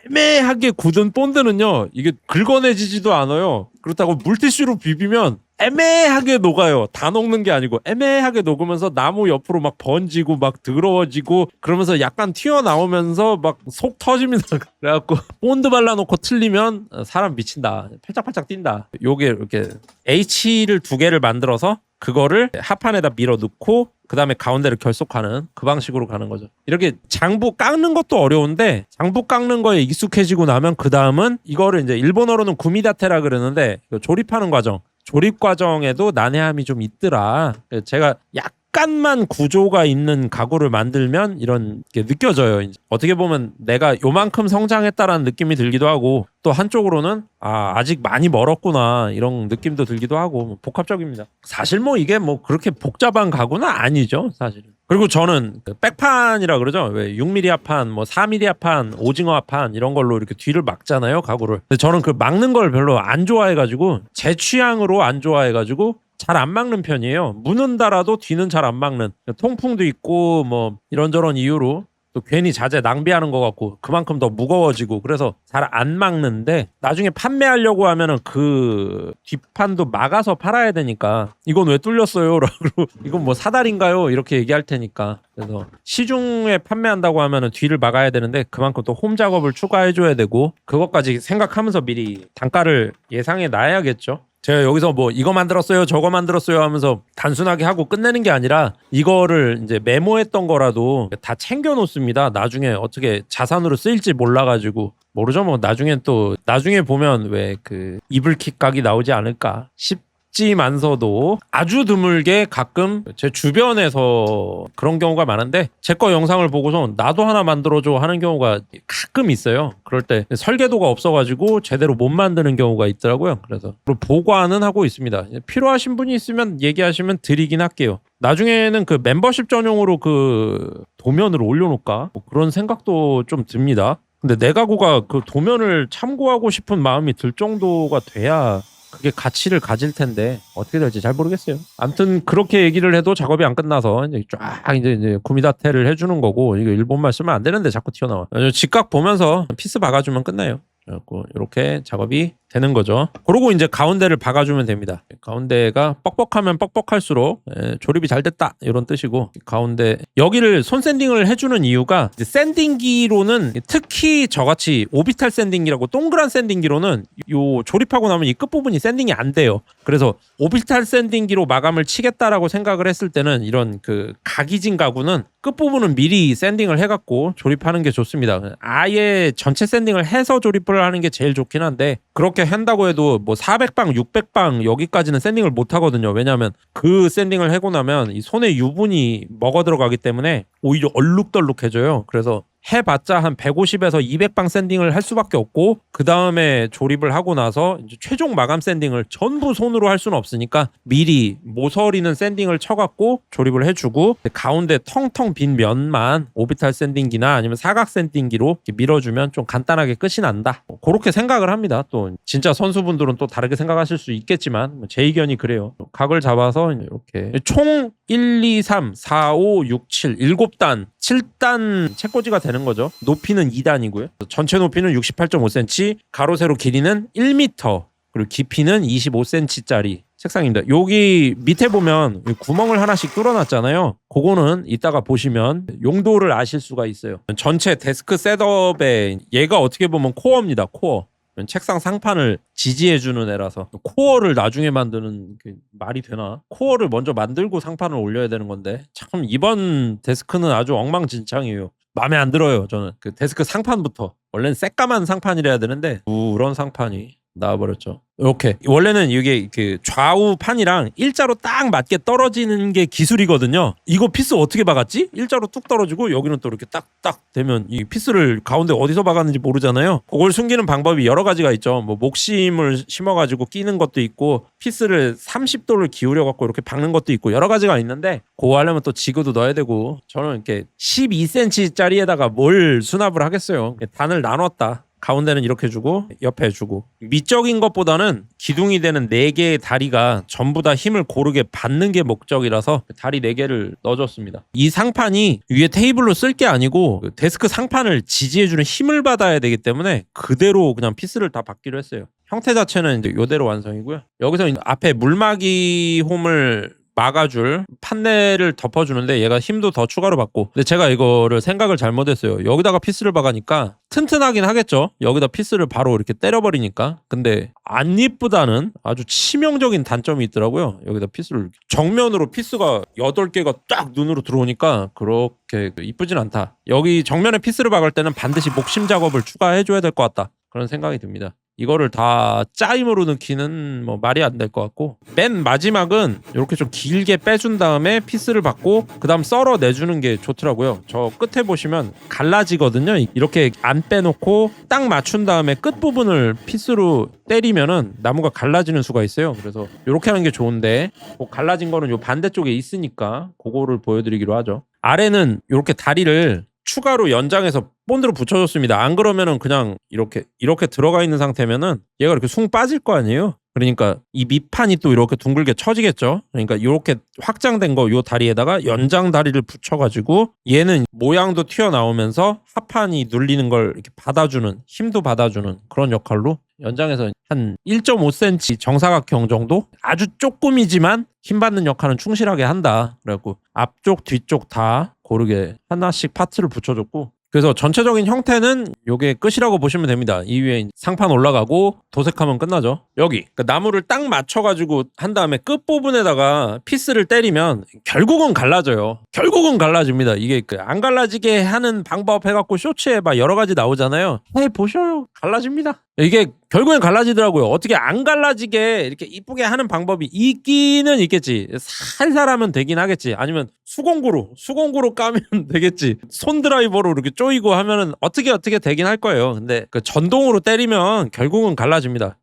A: 애매하게 굳은 본드는요 이게 긁어내지지도 않아요. 그렇다고 물티슈로 비비면 애매하게 녹아요. 다 녹는 게 아니고 애매하게 녹으면서 나무 옆으로 막 번지고 막 더러워지고 그러면서 약간 튀어나오면서 막 속 터집니다. 그래갖고 본드 발라놓고 틀리면 사람 미친다. 팔짝팔짝 뛴다. 요게 이렇게 H를 2개를 만들어서 그거를 합판에다 밀어 넣고 그 다음에 가운데를 결속하는 그 방식으로 가는 거죠. 이렇게 장부 깎는 것도 어려운데 장부 깎는 거에 익숙해지고 나면 그 다음은 이거를 이제 일본어로는 구미다테라 그러는데 조립하는 과정, 조립 과정에도 난해함이 좀 있더라. 제가 약간만 구조가 있는 가구를 만들면 이런 게 느껴져요. 이제 어떻게 보면 내가 요만큼 성장했다라는 느낌이 들기도 하고 또 한쪽으로는 아직 많이 멀었구나 이런 느낌도 들기도 하고 뭐 복합적입니다. 사실 뭐 이게 뭐 그렇게 복잡한 가구는 아니죠, 사실은. 그리고 저는 그 백판이라 그러죠. 왜 6mm 합판, 뭐 4mm 합판, 오징어 합판 이런 걸로 이렇게 뒤를 막잖아요, 가구를. 근데 저는 그 막는 걸 별로 안 좋아해가지고 제 취향으로 안 좋아해가지고 잘 안 막는 편이에요. 문은 달아도 뒤는 잘 안 막는. 통풍도 있고 뭐 이런저런 이유로 또 괜히 자재 낭비하는 것 같고 그만큼 더 무거워지고 그래서 잘 안 막는데 나중에 판매하려고 하면은 그 뒷판도 막아서 팔아야 되니까 이건 왜 뚫렸어요? 라고 이건 뭐 사다리인가요? 이렇게 얘기할 테니까 그래서 시중에 판매한다고 하면은 뒤를 막아야 되는데 그만큼 또 홈 작업을 추가해줘야 되고 그것까지 생각하면서 미리 단가를 예상해 놔야겠죠. 제가 여기서 뭐 이거 만들었어요 저거 만들었어요 하면서 단순하게 하고 끝내는 게 아니라 이거를 이제 메모했던 거라도 다 챙겨 놓습니다. 나중에 어떻게 자산으로 쓰일지 몰라가지고 모르죠. 뭐 나중에 보면 왜 그 이불킥 각이 나오지 않을까 싶지만서도 아주 드물게 가끔 제 주변에서 그런 경우가 많은데 제 거 영상을 보고서 나도 하나 만들어줘 하는 경우가 가끔 있어요. 그럴 때 설계도가 없어가지고 제대로 못 만드는 경우가 있더라고요. 그래서 보관은 하고 있습니다. 필요하신 분이 있으면 얘기하시면 드리긴 할게요. 나중에는 그 멤버십 전용으로 그 도면을 올려놓을까 뭐 그런 생각도 좀 듭니다. 근데 내 가구가 그 도면을 참고하고 싶은 마음이 들 정도가 돼야 그게 가치를 가질 텐데 어떻게 될지 잘 모르겠어요. 아무튼 그렇게 얘기를 해도 작업이 안 끝나서 이제 쫙 이제 구미다테를 해주는 거고 이거 일본말 쓰면 안 되는데 자꾸 튀어나와. 직각 보면서 피스 박아주면 끝나요. 그래갖고 이렇게 작업이 되는 거죠. 그러고 이제 가운데를 박아주면 됩니다. 가운데가 뻑뻑하면 뻑뻑할수록 조립이 잘 됐다 이런 뜻이고 가운데 여기를 손 샌딩을 해주는 이유가 이제 샌딩기로는 특히 저같이 오비탈 샌딩기라고 동그란 샌딩기로는 요 조립하고 나면 이 끝부분이 샌딩이 안 돼요. 그래서 오비탈 샌딩기로 마감을 치겠다라고 생각을 했을 때는 이런 그 각이진 가구는 끝부분은 미리 샌딩을 해갖고 조립하는 게 좋습니다. 아예 전체 샌딩을 해서 조립을 하는 게 제일 좋긴 한데 그렇게 한다고 해도 뭐 400방, 600방 여기까지는 샌딩을 못 하거든요. 왜냐하면 그 샌딩을 하고 나면 이 손에 유분이 먹어 들어가기 때문에 오히려 얼룩덜룩해져요. 그래서 해봤자 한 150에서 200방 샌딩을 할 수밖에 없고 그 다음에 조립을 하고 나서 이제 최종 마감 샌딩을 전부 손으로 할 수는 없으니까 미리 모서리는 샌딩을 쳐갖고 조립을 해주고 가운데 텅텅 빈 면만 오비탈 샌딩기나 아니면 사각 샌딩기로 밀어주면 좀 간단하게 끝이 난다. 그렇게 생각을 합니다. 또 진짜 선수분들은 또 다르게 생각하실 수 있겠지만 제 의견이 그래요. 각을 잡아서 이렇게 총 1, 2, 3, 4, 5, 6, 7, 7단 7단 채꽂이가 되는 거죠. 높이는 2단이고요. 전체 높이는 68.5cm, 가로 세로 길이는 1m, 그리고 깊이는 25cm짜리 책상입니다. 여기 밑에 보면 구멍을 하나씩 뚫어놨잖아요. 그거는 이따가 보시면 용도를 아실 수가 있어요. 전체 데스크 셋업에 얘가 어떻게 보면 코어입니다. 코어. 책상 상판을 지지해주는 애라서 코어를 나중에 만드는 게 말이 되나? 코어를 먼저 만들고 상판을 올려야 되는 건데 참 이번 데스크는 아주 엉망진창이에요. 마음에 안 들어요. 저는 그 데스크 상판부터 원래는 새까만 상판이라야 되는데 그런 상판이 나와버렸죠. 이렇게 원래는 이게 그 좌우 판이랑 일자로 딱 맞게 떨어지는 게 기술이거든요. 이거 피스 어떻게 박았지? 일자로 뚝 떨어지고 여기는 또 이렇게 딱딱 되면 이 피스를 가운데 어디서 박았는지 모르잖아요. 그걸 숨기는 방법이 여러 가지가 있죠. 뭐 목심을 심어가지고 끼는 것도 있고 피스를 30도를 기울여갖고 이렇게 박는 것도 있고 여러 가지가 있는데 그거 하려면 또 지그도 넣어야 되고 저는 이렇게 12cm짜리에다가 뭘 수납을 하겠어요. 단을 나눴다. 가운데는 이렇게 주고 옆에 주고 미적인 것보다는 기둥이 되는 4개의 다리가 전부 다 힘을 고르게 받는 게 목적이라서 다리 4개를 넣어줬습니다. 이 상판이 위에 테이블로 쓸 게 아니고 데스크 상판을 지지해주는 힘을 받아야 되기 때문에 그대로 그냥 피스를 다 받기로 했어요. 형태 자체는 이제 이대로 완성이고요. 여기서 앞에 물막이 홈을 막아줄 판넬을 덮어주는데 얘가 힘도 더 추가로 받고, 근데 제가 이거를 생각을 잘못했어요. 여기다가 피스를 박으니까 튼튼하긴 하겠죠. 여기다 피스를 바로 이렇게 때려버리니까. 근데 안 이쁘다는 아주 치명적인 단점이 있더라고요. 여기다 피스를 정면으로 피스가 8개가 딱 눈으로 들어오니까 그렇게 이쁘진 않다. 여기 정면에 피스를 박을 때는 반드시 목심 작업을 추가해줘야 될 것 같다, 그런 생각이 듭니다. 이거를 다 짜임으로 넣기는 뭐 말이 안 될 것 같고, 맨 마지막은 이렇게 좀 길게 빼준 다음에 피스를 받고 그 다음 썰어 내주는 게 좋더라고요. 저 끝에 보시면 갈라지거든요. 이렇게 안 빼놓고 딱 맞춘 다음에 끝부분을 피스로 때리면은 나무가 갈라지는 수가 있어요. 그래서 이렇게 하는 게 좋은데, 뭐 갈라진 거는 요 반대쪽에 있으니까 그거를 보여드리기로 하죠. 아래는 이렇게 다리를 추가로 연장해서 본드로 붙여줬습니다. 안 그러면은 그냥 이렇게 들어가 있는 상태면은 얘가 이렇게 숭 빠질 거 아니에요. 그러니까 이 밑판이 또 이렇게 둥글게 쳐지겠죠. 그러니까 이렇게 확장된 거 요 다리에다가 연장 다리를 붙여가지고 얘는 모양도 튀어나오면서 하판이 눌리는 걸 이렇게 받아주는, 힘도 받아주는 그런 역할로 연장해서 한 1.5cm 정사각형 정도, 아주 조금이지만 힘 받는 역할은 충실하게 한다. 그래갖고 앞쪽 뒤쪽 다 고르게 하나씩 파츠를 붙여줬고, 그래서 전체적인 형태는 요게 끝이라고 보시면 됩니다. 이 위에 상판 올라가고 도색하면 끝나죠. 여기 그러니까 나무를 딱 맞춰가지고 한 다음에 끝부분에다가 피스를 때리면 결국은 갈라져요. 결국은 갈라집니다. 이게 안 갈라지게 하는 방법 해갖고 쇼츠에 막 여러 가지 나오잖아요. 보셔요. 갈라집니다. 이게 결국엔 갈라지더라고요. 어떻게 안 갈라지게 이렇게 이쁘게 하는 방법이 있기는 있겠지. 살살 하면 되긴 하겠지. 아니면 수공구로 까면 되겠지. 손 드라이버로 이렇게 조이고 하면은 어떻게 되긴 할 거예요. 근데 그 전동으로 때리면 결국은 갈라집니다.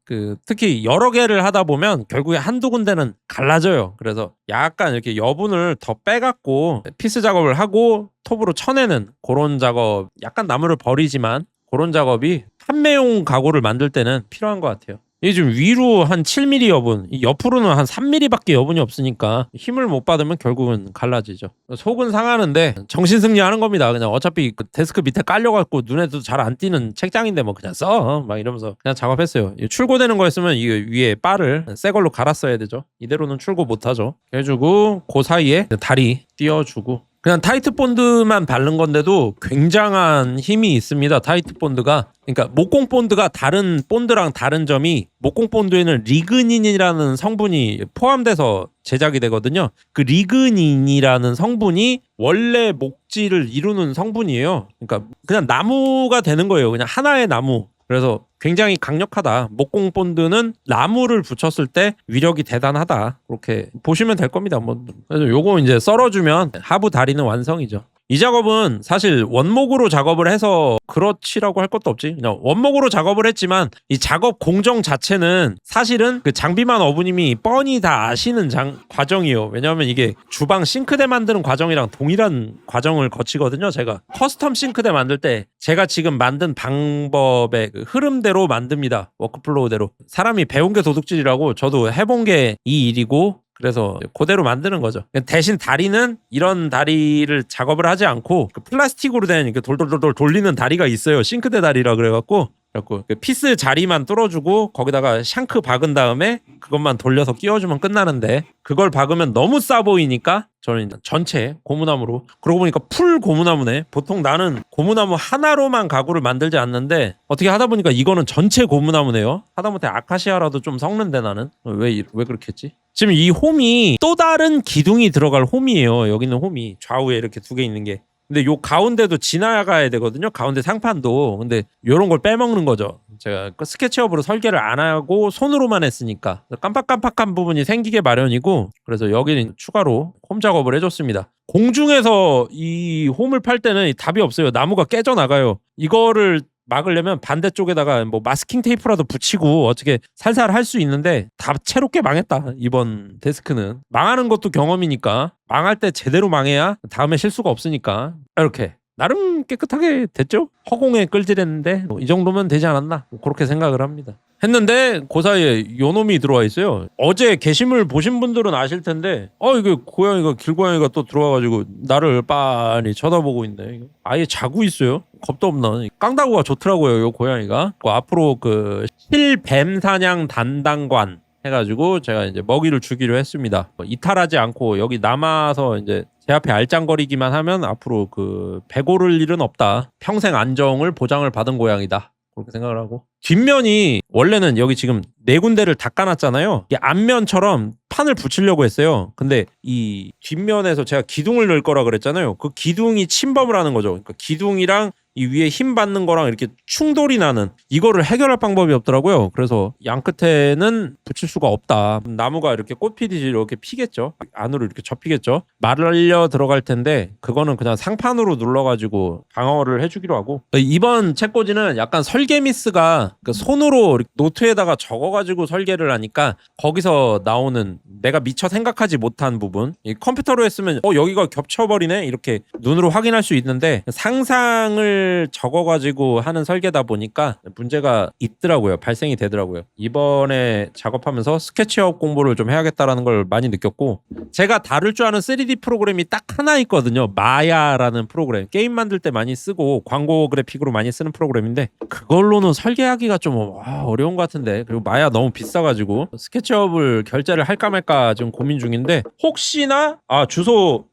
A: 특히 여러 개를 하다 보면 결국에 한두 군데는 갈라져요. 그래서 약간 이렇게 여분을 더 빼갖고 피스 작업을 하고 톱으로 쳐내는 그런 작업, 약간 나무를 버리지만 그런 작업이 판매용 가구를 만들 때는 필요한 것 같아요. 이게 지금 위로 한 7mm 여분, 옆으로는 한 3mm밖에 여분이 없으니까 힘을 못 받으면 결국은 갈라지죠. 속은 상하는데 정신승리하는 겁니다. 그냥 어차피 그 데스크 밑에 깔려갖고 눈에도 잘 안 띄는 책장인데 뭐 그냥 써 막 이러면서 그냥 작업했어요. 출고되는 거였으면 이 위에 바를 새 걸로 갈았어야 되죠. 이대로는 출고 못하죠. 해주고 그 사이에 다리 띄워주고, 그냥 타이트 본드만 바른 건데도 굉장한 힘이 있습니다. 타이트 본드가. 그러니까 목공 본드가 다른 본드랑 다른 점이, 목공 본드에는 리그닌이라는 성분이 포함돼서 제작이 되거든요. 그 리그닌이라는 성분이 원래 목질을 이루는 성분이에요. 그러니까 그냥 나무가 되는 거예요. 그냥 하나의 나무. 그래서 굉장히 강력하다. 목공 본드는 나무를 붙였을 때 위력이 대단하다. 그렇게 보시면 될 겁니다. 그래서 요거 이제 썰어주면 하부 다리는 완성이죠. 이 작업은 사실 원목으로 작업을 해서 그렇지라고 할 것도 없지. 그냥 원목으로 작업을 했지만 이 작업 공정 자체는 사실은 그 장비만 어부님이 뻔히 다 아시는 과정이에요. 왜냐하면 이게 주방 싱크대 만드는 과정이랑 동일한 과정을 거치거든요. 제가 커스텀 싱크대 만들 때 제가 지금 만든 방법의 그 흐름대로 만듭니다. 워크플로우대로. 사람이 배운 게 도둑질이라고 저도 해본 게 이 일이고, 그래서 그대로 만드는 거죠. 대신 다리는 이런 다리를 작업을 하지 않고 그 플라스틱으로 된 이렇게 돌돌돌 돌리는 다리가 있어요. 싱크대 다리라 그래갖고 그 피스 자리만 뚫어주고 거기다가 샹크 박은 다음에 그것만 돌려서 끼워주면 끝나는데, 그걸 박으면 너무 싸 보이니까 저는 전체 고무나무로, 그러고 보니까 풀 고무나무네. 보통 나는 고무나무 하나로만 가구를 만들지 않는데 어떻게 하다 보니까 이거는 전체 고무나무네요. 하다못해 아카시아라도 좀 섞는데 나는 왜 그렇게 했지? 지금 이 홈이 또 다른 기둥이 들어갈 홈이에요. 여기 있는 홈이 좌우에 이렇게 두 개 있는 게. 근데 요 가운데도 지나가야 되거든요. 가운데 상판도. 근데 요런 걸 빼먹는 거죠. 제가 그 스케치업으로 설계를 안 하고 손으로만 했으니까 깜빡깜빡한 부분이 생기게 마련이고, 그래서 여기는 추가로 홈 작업을 해줬습니다. 공중에서 이 홈을 팔 때는 답이 없어요. 나무가 깨져나가요. 이거를 막으려면 반대쪽에다가 뭐 마스킹 테이프라도 붙이고 어떻게 살살 할 수 있는데 다채롭게 망했다. 이번 데스크는 망하는 것도 경험이니까, 망할 때 제대로 망해야 다음에 실수가 없으니까 이렇게 나름 깨끗하게 됐죠. 허공에 끌질했는데 이 정도면 되지 않았나, 그렇게 생각을 합니다. 했는데 그 사이에 요놈이 들어와 있어요. 어제 게시물 보신 분들은 아실 텐데 이게 고양이가, 길고양이가 또 들어와가지고 나를 빤히 쳐다보고 있네. 아예 자고 있어요. 겁도 없나. 깡다구가 좋더라고요, 요 고양이가. 앞으로 그 실뱀 사냥 담당관, 해가지고 제가 이제 먹이를 주기로 했습니다. 이탈하지 않고 여기 남아서 이제 제 앞에 알짱거리기만 하면 앞으로 그 배고를 일은 없다. 평생 안정을 보장을 받은 고양이다. 그렇게 생각을 하고, 뒷면이 원래는 여기 지금 네 군데를 닦아놨잖아요. 이게 앞면처럼 판을 붙이려고 했어요. 근데 이 뒷면에서 제가 기둥을 넣을 거라 그랬잖아요. 그 기둥이 침범을 하는 거죠. 그러니까 기둥이랑 이 위에 힘 받는 거랑 이렇게 충돌이 나는, 이거를 해결할 방법이 없더라고요. 그래서 양 끝에는 붙일 수가 없다. 나무가 이렇게 꽃 피듯이 이렇게 피겠죠. 안으로 이렇게 접히겠죠. 말려 들어갈 텐데 그거는 그냥 상판으로 눌러가지고 방어를 해주기로 하고, 이번 책꽂이는 약간 설계 미스가 손으로 노트에다가 적어가지고 설계를 하니까 거기서 나오는 내가 미처 생각하지 못한 부분, 이 컴퓨터로 했으면 여기가 겹쳐버리네 이렇게 눈으로 확인할 수 있는데 상상을 적어가지고 하는 설계다 보니까 문제가 있더라고요. 발생이 되더라고요. 이번에 작업하면서 스케치업 공부를 좀 해야겠다라는 걸 많이 느꼈고, 제가 다룰 줄 아는 3D 프로그램이 딱 하나 있거든요. 마야라는 프로그램. 게임 만들 때 많이 쓰고 광고 그래픽으로 많이 쓰는 프로그램인데 그걸로는 설계하기가 좀 어려운 것 같은데, 그리고 마야 너무 비싸가지고 스케치업을 결제를 할까 말까 지금 고민 중인데, 혹시나 주소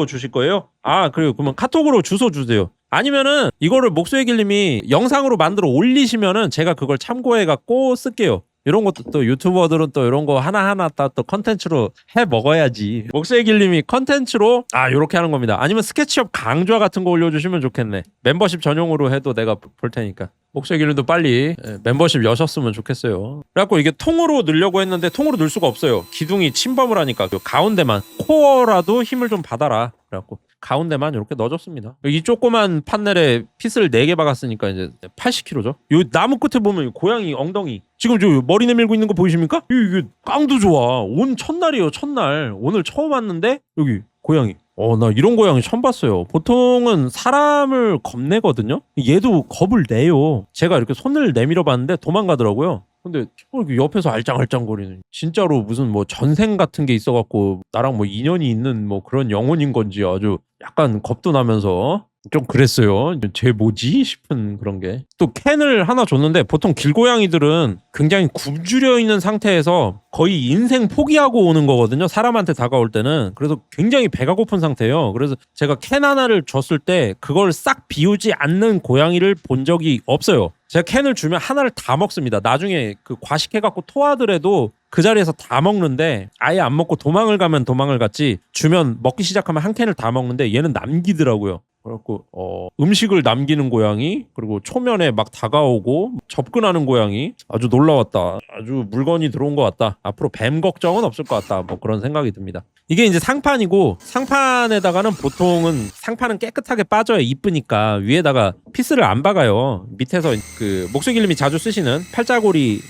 A: 주실 거예요? 그래요. 그러면 카톡으로 주소 주세요. 아니면은 이거를 목소의 길님이 영상으로 만들어 올리시면은 제가 그걸 참고해 갖고 쓸게요. 이런 것도 또 유튜버들은 또 이런 거 하나하나 또 컨텐츠로 해 먹어야지. 목소의 길님이 컨텐츠로 요렇게 하는 겁니다. 아니면 스케치업 강좌 같은 거 올려주시면 좋겠네. 멤버십 전용으로 해도 내가 볼 테니까. 목소의 길님도 빨리 멤버십 여셨으면 좋겠어요. 그래갖고 이게 통으로 넣으려고 했는데 통으로 넣을 수가 없어요. 기둥이 침범을 하니까. 그 가운데만 코어라도 힘을 좀 받아라. 그래갖고 가운데만 이렇게 넣어줬습니다. 이 조그만 판넬에 핏을 4개 박았으니까 이제 80kg죠. 요 나무 끝에 보면 고양이 엉덩이, 지금 저 머리 내밀고 있는 거 보이십니까? 이게 깡도 좋아. 온 첫날이에요. 첫날. 오늘 처음 왔는데 여기 고양이. 나 이런 고양이 처음 봤어요. 보통은 사람을 겁내거든요. 얘도 겁을 내요. 제가 이렇게 손을 내밀어 봤는데 도망가더라고요. 근데 이렇게 옆에서 알짱알짱거리는, 진짜로 무슨 뭐 전생 같은 게 있어갖고 나랑 뭐 인연이 있는 뭐 그런 영혼인 건지 아주 약간 겁도 나면서 좀 그랬어요. 쟤 뭐지 싶은 그런 게. 또 캔을 하나 줬는데, 보통 길고양이들은 굉장히 굶주려 있는 상태에서 거의 인생 포기하고 오는 거거든요. 사람한테 다가올 때는. 그래서 굉장히 배가 고픈 상태예요. 그래서 제가 캔 하나를 줬을 때 그걸 싹 비우지 않는 고양이를 본 적이 없어요. 제가 캔을 주면 하나를 다 먹습니다. 나중에 그 과식해갖고 토하더라도 그 자리에서 다 먹는데, 아예 안 먹고 도망을 가면 도망을 갔지, 주면 먹기 시작하면 한 캔을 다 먹는데 얘는 남기더라고요. 그래갖고 음식을 남기는 고양이, 그리고 초면에 막 다가오고 접근하는 고양이, 아주 놀라웠다. 아주 물건이 들어온 것 같다. 앞으로 뱀 걱정은 없을 것 같다. 뭐 그런 생각이 듭니다. 이게 이제 상판이고, 상판에다가는 보통은 상판은 깨끗하게 빠져야 이쁘니까 위에다가 피스를 안 박아요. 밑에서 그 목수길님이 자주 쓰시는 팔자고리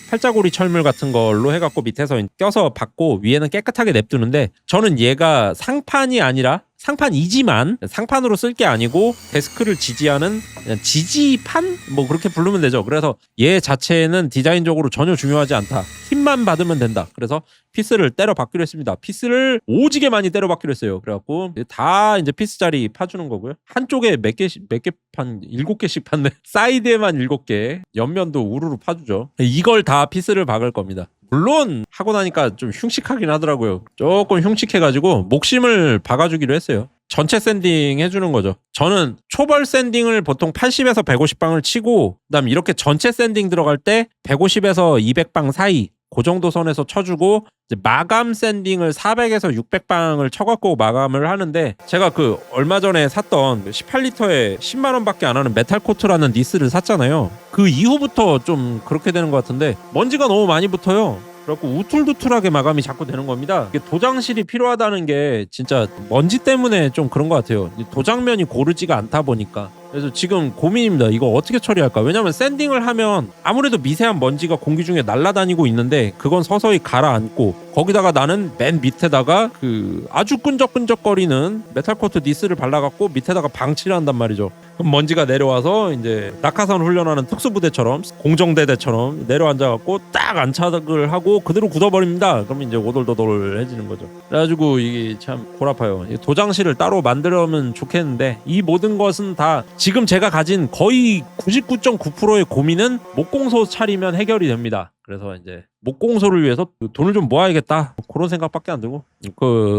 A: 철물 같은 걸로 해갖고 밑에서 껴서 박고 위에는 깨끗하게 냅두는데, 저는 얘가 상판이 아니라 상판이지만 상판으로 쓸 게 아니고 데스크를 지지하는 그냥 지지판? 뭐 그렇게 부르면 되죠. 그래서 얘 자체는 디자인적으로 전혀 중요하지 않다. 힘만 받으면 된다. 그래서 피스를 때려 박기로 했습니다. 피스를 오지게 많이 때려 박기로 했어요. 그래갖고 다 이제 피스 자리 파주는 거고요. 한쪽에 몇 개 판 7개씩 팠네. 사이드에만 7개, 옆면도 우르르 파주죠. 이걸 다 피스를 박을 겁니다. 물론 하고 나니까 좀 흉측하긴 하더라고요. 조금 흉측해가지고 목심을 박아주기로 했어요. 전체 샌딩 해주는 거죠. 저는 초벌 샌딩을 보통 80에서 150방을 치고, 그다음 이렇게 전체 샌딩 들어갈 때 150에서 200방 사이 그 정도 선에서 쳐주고, 이제 마감 샌딩을 400에서 600방을 쳐갖고 마감을 하는데, 제가 그 얼마 전에 샀던 18리터에 10만 원밖에 안 하는 메탈코트라는 니스를 샀잖아요. 그 이후부터 좀 그렇게 되는 것 같은데 먼지가 너무 많이 붙어요. 그래갖고 우툴두툴하게 마감이 자꾸 되는 겁니다. 이게 도장실이 필요하다는 게 진짜 먼지 때문에 좀 그런 것 같아요. 도장면이 고르지가 않다 보니까. 그래서 지금 고민입니다. 이거 어떻게 처리할까? 왜냐면 샌딩을 하면 아무래도 미세한 먼지가 공기 중에 날아다니고 있는데 그건 서서히 가라앉고, 거기다가 나는 맨 밑에다가 그 아주 끈적끈적거리는 메탈코트 니스를 발라갖고 밑에다가 방치를 한단 말이죠. 그럼 먼지가 내려와서 이제 낙하산 훈련하는 특수부대처럼, 공정대대처럼 내려앉아갖고 딱 안착을 하고 그대로 굳어버립니다. 그러면 이제 오돌도돌해지는 거죠. 그래가지고 이게 참 골아파요. 도장실을 따로 만들면 좋겠는데, 이 모든 것은 다 지금 제가 가진 거의 99.9%의 고민은 목공소 차리면 해결이 됩니다. 그래서 이제 목공소를 위해서 돈을 좀 모아야겠다 그런 생각밖에 안 들고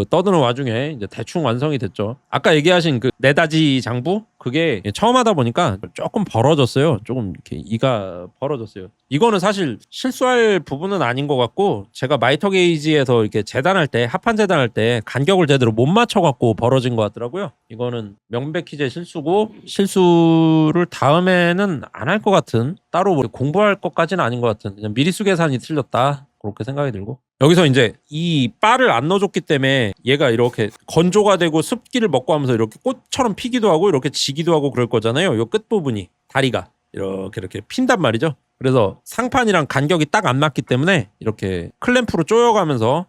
A: 떠드는 와중에 이제 대충 완성이 됐죠. 아까 얘기하신 그 네다지 장부 그게 처음 하다 보니까 조금 벌어졌어요. 조금 이렇게 이가 벌어졌어요. 이거는 사실 실수할 부분은 아닌 것 같고 제가 마이터 게이지에서 이렇게 재단할 때 합판 재단할 때 간격을 제대로 못 맞춰갖고 벌어진 것 같더라고요. 이거는 명백히 제 실수고 실수를 다음에는 안 할 것 같은 따로 뭐 공부할 것까지는 아닌 것 같은 그냥 미리수 계산이 틀렸다 그렇게 생각이 들고 여기서 이제 이 바를 안 넣어줬기 때문에 얘가 이렇게 건조가 되고 습기를 먹고 하면서 이렇게 꽃처럼 피기도 하고 이렇게 지기도 하고 그럴 거잖아요. 요 끝부분이 다리가 이렇게 핀단 말이죠. 그래서 상판이랑 간격이 딱 안 맞기 때문에 이렇게 클램프로 조여서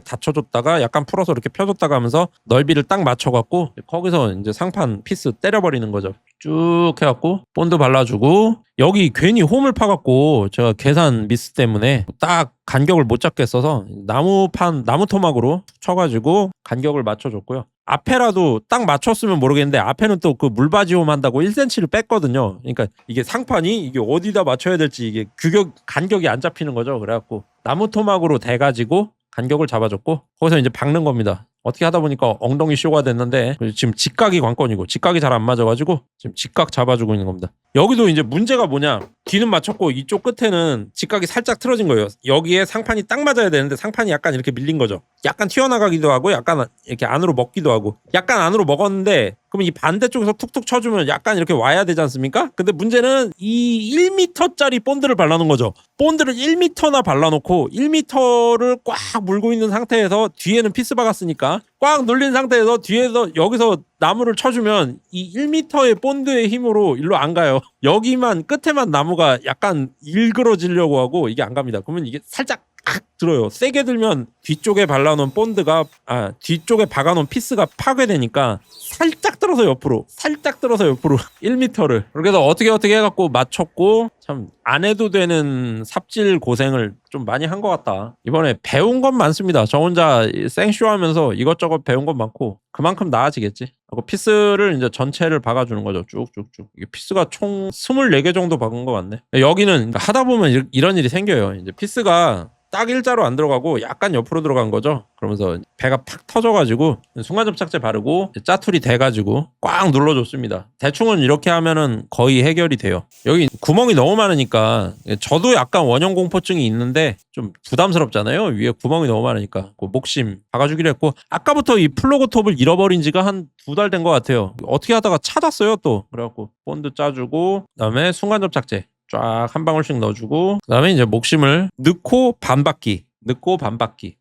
A: 닫혀줬다가 약간 풀어서 이렇게 펴줬다가 하면서 넓이를 딱 맞춰갖고 거기서 이제 상판 피스 때려버리는 거죠. 쭉 해갖고 본드 발라주고 여기 괜히 홈을 파갖고 제가 계산 미스 때문에 딱 간격을 못 잡겠어서 나무 토막으로 쳐가지고 간격을 맞춰줬고요. 앞에라도 딱 맞췄으면 모르겠는데 앞에는 또 그 물바지 홈 한다고 1cm를 뺐거든요. 그러니까 이게 상판이 이게 어디다 맞춰야 될지 이게 간격이 안 잡히는 거죠. 그래갖고 나무 토막으로 대가지고 간격을 잡아줬고 거기서 이제 박는 겁니다. 어떻게 하다 보니까 엉덩이 쇼가 됐는데 지금 직각이 관건이고 직각이 잘 안 맞아가지고 지금 직각 잡아주고 있는 겁니다. 여기도 이제 문제가 뭐냐 뒤는 맞췄고 이쪽 끝에는 직각이 살짝 틀어진 거예요. 여기에 상판이 딱 맞아야 되는데 상판이 약간 이렇게 밀린 거죠. 약간 튀어나가기도 하고 약간 이렇게 안으로 먹기도 하고 약간 안으로 먹었는데 그러면 이 반대쪽에서 툭툭 쳐주면 약간 이렇게 와야 되지 않습니까? 근데 문제는 이 1m짜리 본드를 발라놓은 거죠. 본드를 1m나 발라놓고 1m를 꽉 물고 있는 상태에서 뒤에는 피스 박았으니까 꽉 눌린 상태에서 뒤에서 여기서 나무를 쳐주면 이 1m의 본드의 힘으로 일로 안 가요. 여기만 끝에만 나무가 약간 일그러지려고 하고 이게 안 갑니다. 그러면 이게 살짝 들어요. 세게 들면 뒤쪽에 발라놓은 본드가 뒤쪽에 박아놓은 피스가 파괴되니까 살짝 들어서 옆으로 1m를 그래서 어떻게 해갖고 맞췄고 참 안 해도 되는 삽질 고생을 좀 많이 한 것 같다. 이번에 배운 건 많습니다. 저 혼자 생쇼하면서 이것저것 배운 건 많고 그만큼 나아지겠지. 하고 피스를 이제 전체를 박아주는 거죠. 쭉쭉쭉. 이게 피스가 총 24개 정도 박은 거 같네. 여기는 하다 보면 이런 일이 생겨요. 이제 피스가 딱 일자로 안 들어가고 약간 옆으로 들어간 거죠. 그러면서 배가 팍 터져가지고 순간접착제 바르고 짜투리 돼가지고 꽉 눌러줬습니다. 대충은 이렇게 하면은 거의 해결이 돼요. 여기 구멍이 너무 많으니까 저도 약간 원형 공포증이 있는데 좀 부담스럽잖아요. 위에 구멍이 너무 많으니까 그 목심 박아주기로 했고 아까부터 이 플러그 톱을 잃어버린 지가 한 2달 된 것 같아요. 어떻게 하다가 찾았어요 또. 그래갖고 본드 짜주고 그다음에 순간접착제 쫙 한 방울씩 넣어주고 그다음에 이제 목심을 넣고 반바퀴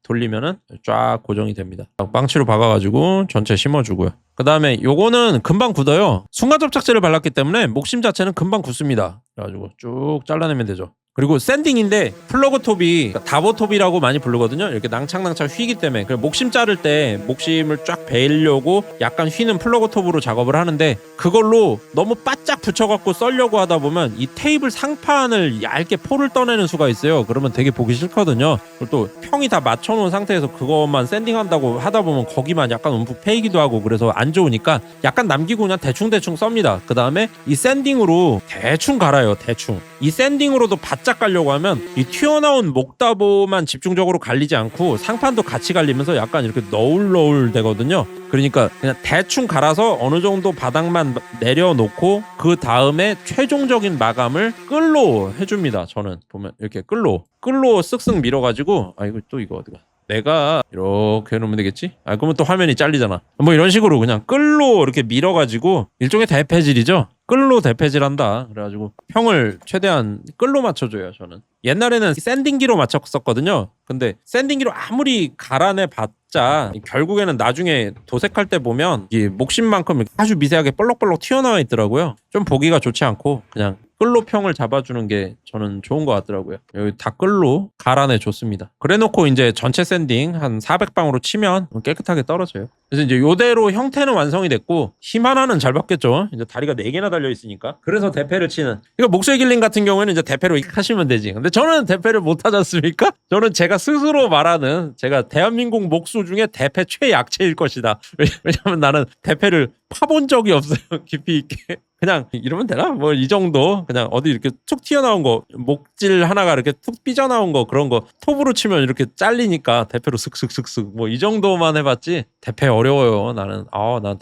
A: 돌리면은 쫙 고정이 됩니다. 빵치로 박아가지고 전체 심어주고요. 그다음에 요거는 금방 굳어요. 순간접착제를 발랐기 때문에 목심 자체는 금방 굳습니다. 그래가지고 쭉 잘라내면 되죠. 그리고 샌딩인데 플러그 톱이 다보 톱이라고 많이 부르거든요. 이렇게 낭창낭창 휘기 때문에 목심 자를 때 목심을 쫙 베려고 약간 휘는 플러그 톱으로 작업을 하는데 그걸로 너무 바짝 붙여갖고 썰려고 하다 보면 이 테이블 상판을 얇게 포를 떠내는 수가 있어요. 그러면 되게 보기 싫거든요. 그리고 또 평이 다 맞춰놓은 상태에서 그것만 샌딩한다고 하다 보면 거기만 약간 움푹 패이기도 하고 그래서 안 좋으니까 약간 남기고 그냥 대충 썹니다. 그 다음에 이 샌딩으로 대충 갈아요. 대충. 이 샌딩으로도 바짝 갈려고 하면 이 튀어나온 목다보만 집중적으로 갈리지 않고 상판도 같이 갈리면서 약간 이렇게 너울너울 되거든요. 그러니까 그냥 대충 갈아서 어느 정도 바닥만 내려놓고 그 다음에 최종적인 마감을 끌로 해줍니다. 저는 보면 이렇게 끌로 쓱쓱 밀어가지고 이거 어디가 내가 이렇게 해놓으면 되겠지? 그러면 또 화면이 잘리잖아. 뭐 이런 식으로 그냥 끌로 이렇게 밀어가지고 일종의 대패질이죠. 끌로 대패질한다. 그래가지고 평을 최대한 끌로 맞춰줘요. 저는 옛날에는 샌딩기로 맞췄었거든요. 근데 샌딩기로 아무리 갈아내 봤자 결국에는 나중에 도색할 때 보면 이 목심만큼 아주 미세하게 볼록볼록 튀어나와 있더라고요. 좀 보기가 좋지 않고 그냥 끌로 평을 잡아주는 게 저는 좋은 것 같더라고요. 여기 다 끌로 갈아내 줬습니다. 그래놓고 이제 전체 샌딩 한 400방으로 치면 깨끗하게 떨어져요. 그래서 이제 요대로 형태는 완성이 됐고 힘 하나는 잘 받겠죠. 이제 다리가 4개나 달려 있으니까. 그래서 대패를 치는. 이거 목쇠 길링 같은 경우에는 이제 대패로 하시면 되지. 근데 저는 대패를 못 하지 않습니까? 저는 제가 스스로 말하는 제가 대한민국 목수 중에 대패 최약체일 것이다. 왜냐면 나는 대패를 파본 적이 없어요. 깊이 있게. 그냥 이러면 되나? 뭐 이 정도 그냥 어디 이렇게 툭 튀어나온 거 목질 하나가 이렇게 툭 삐져나온 거 그런 거 톱으로 치면 이렇게 잘리니까 대패로 슥슥슥슥 뭐 이 정도만 해봤지 대패 어려워요. 나는 난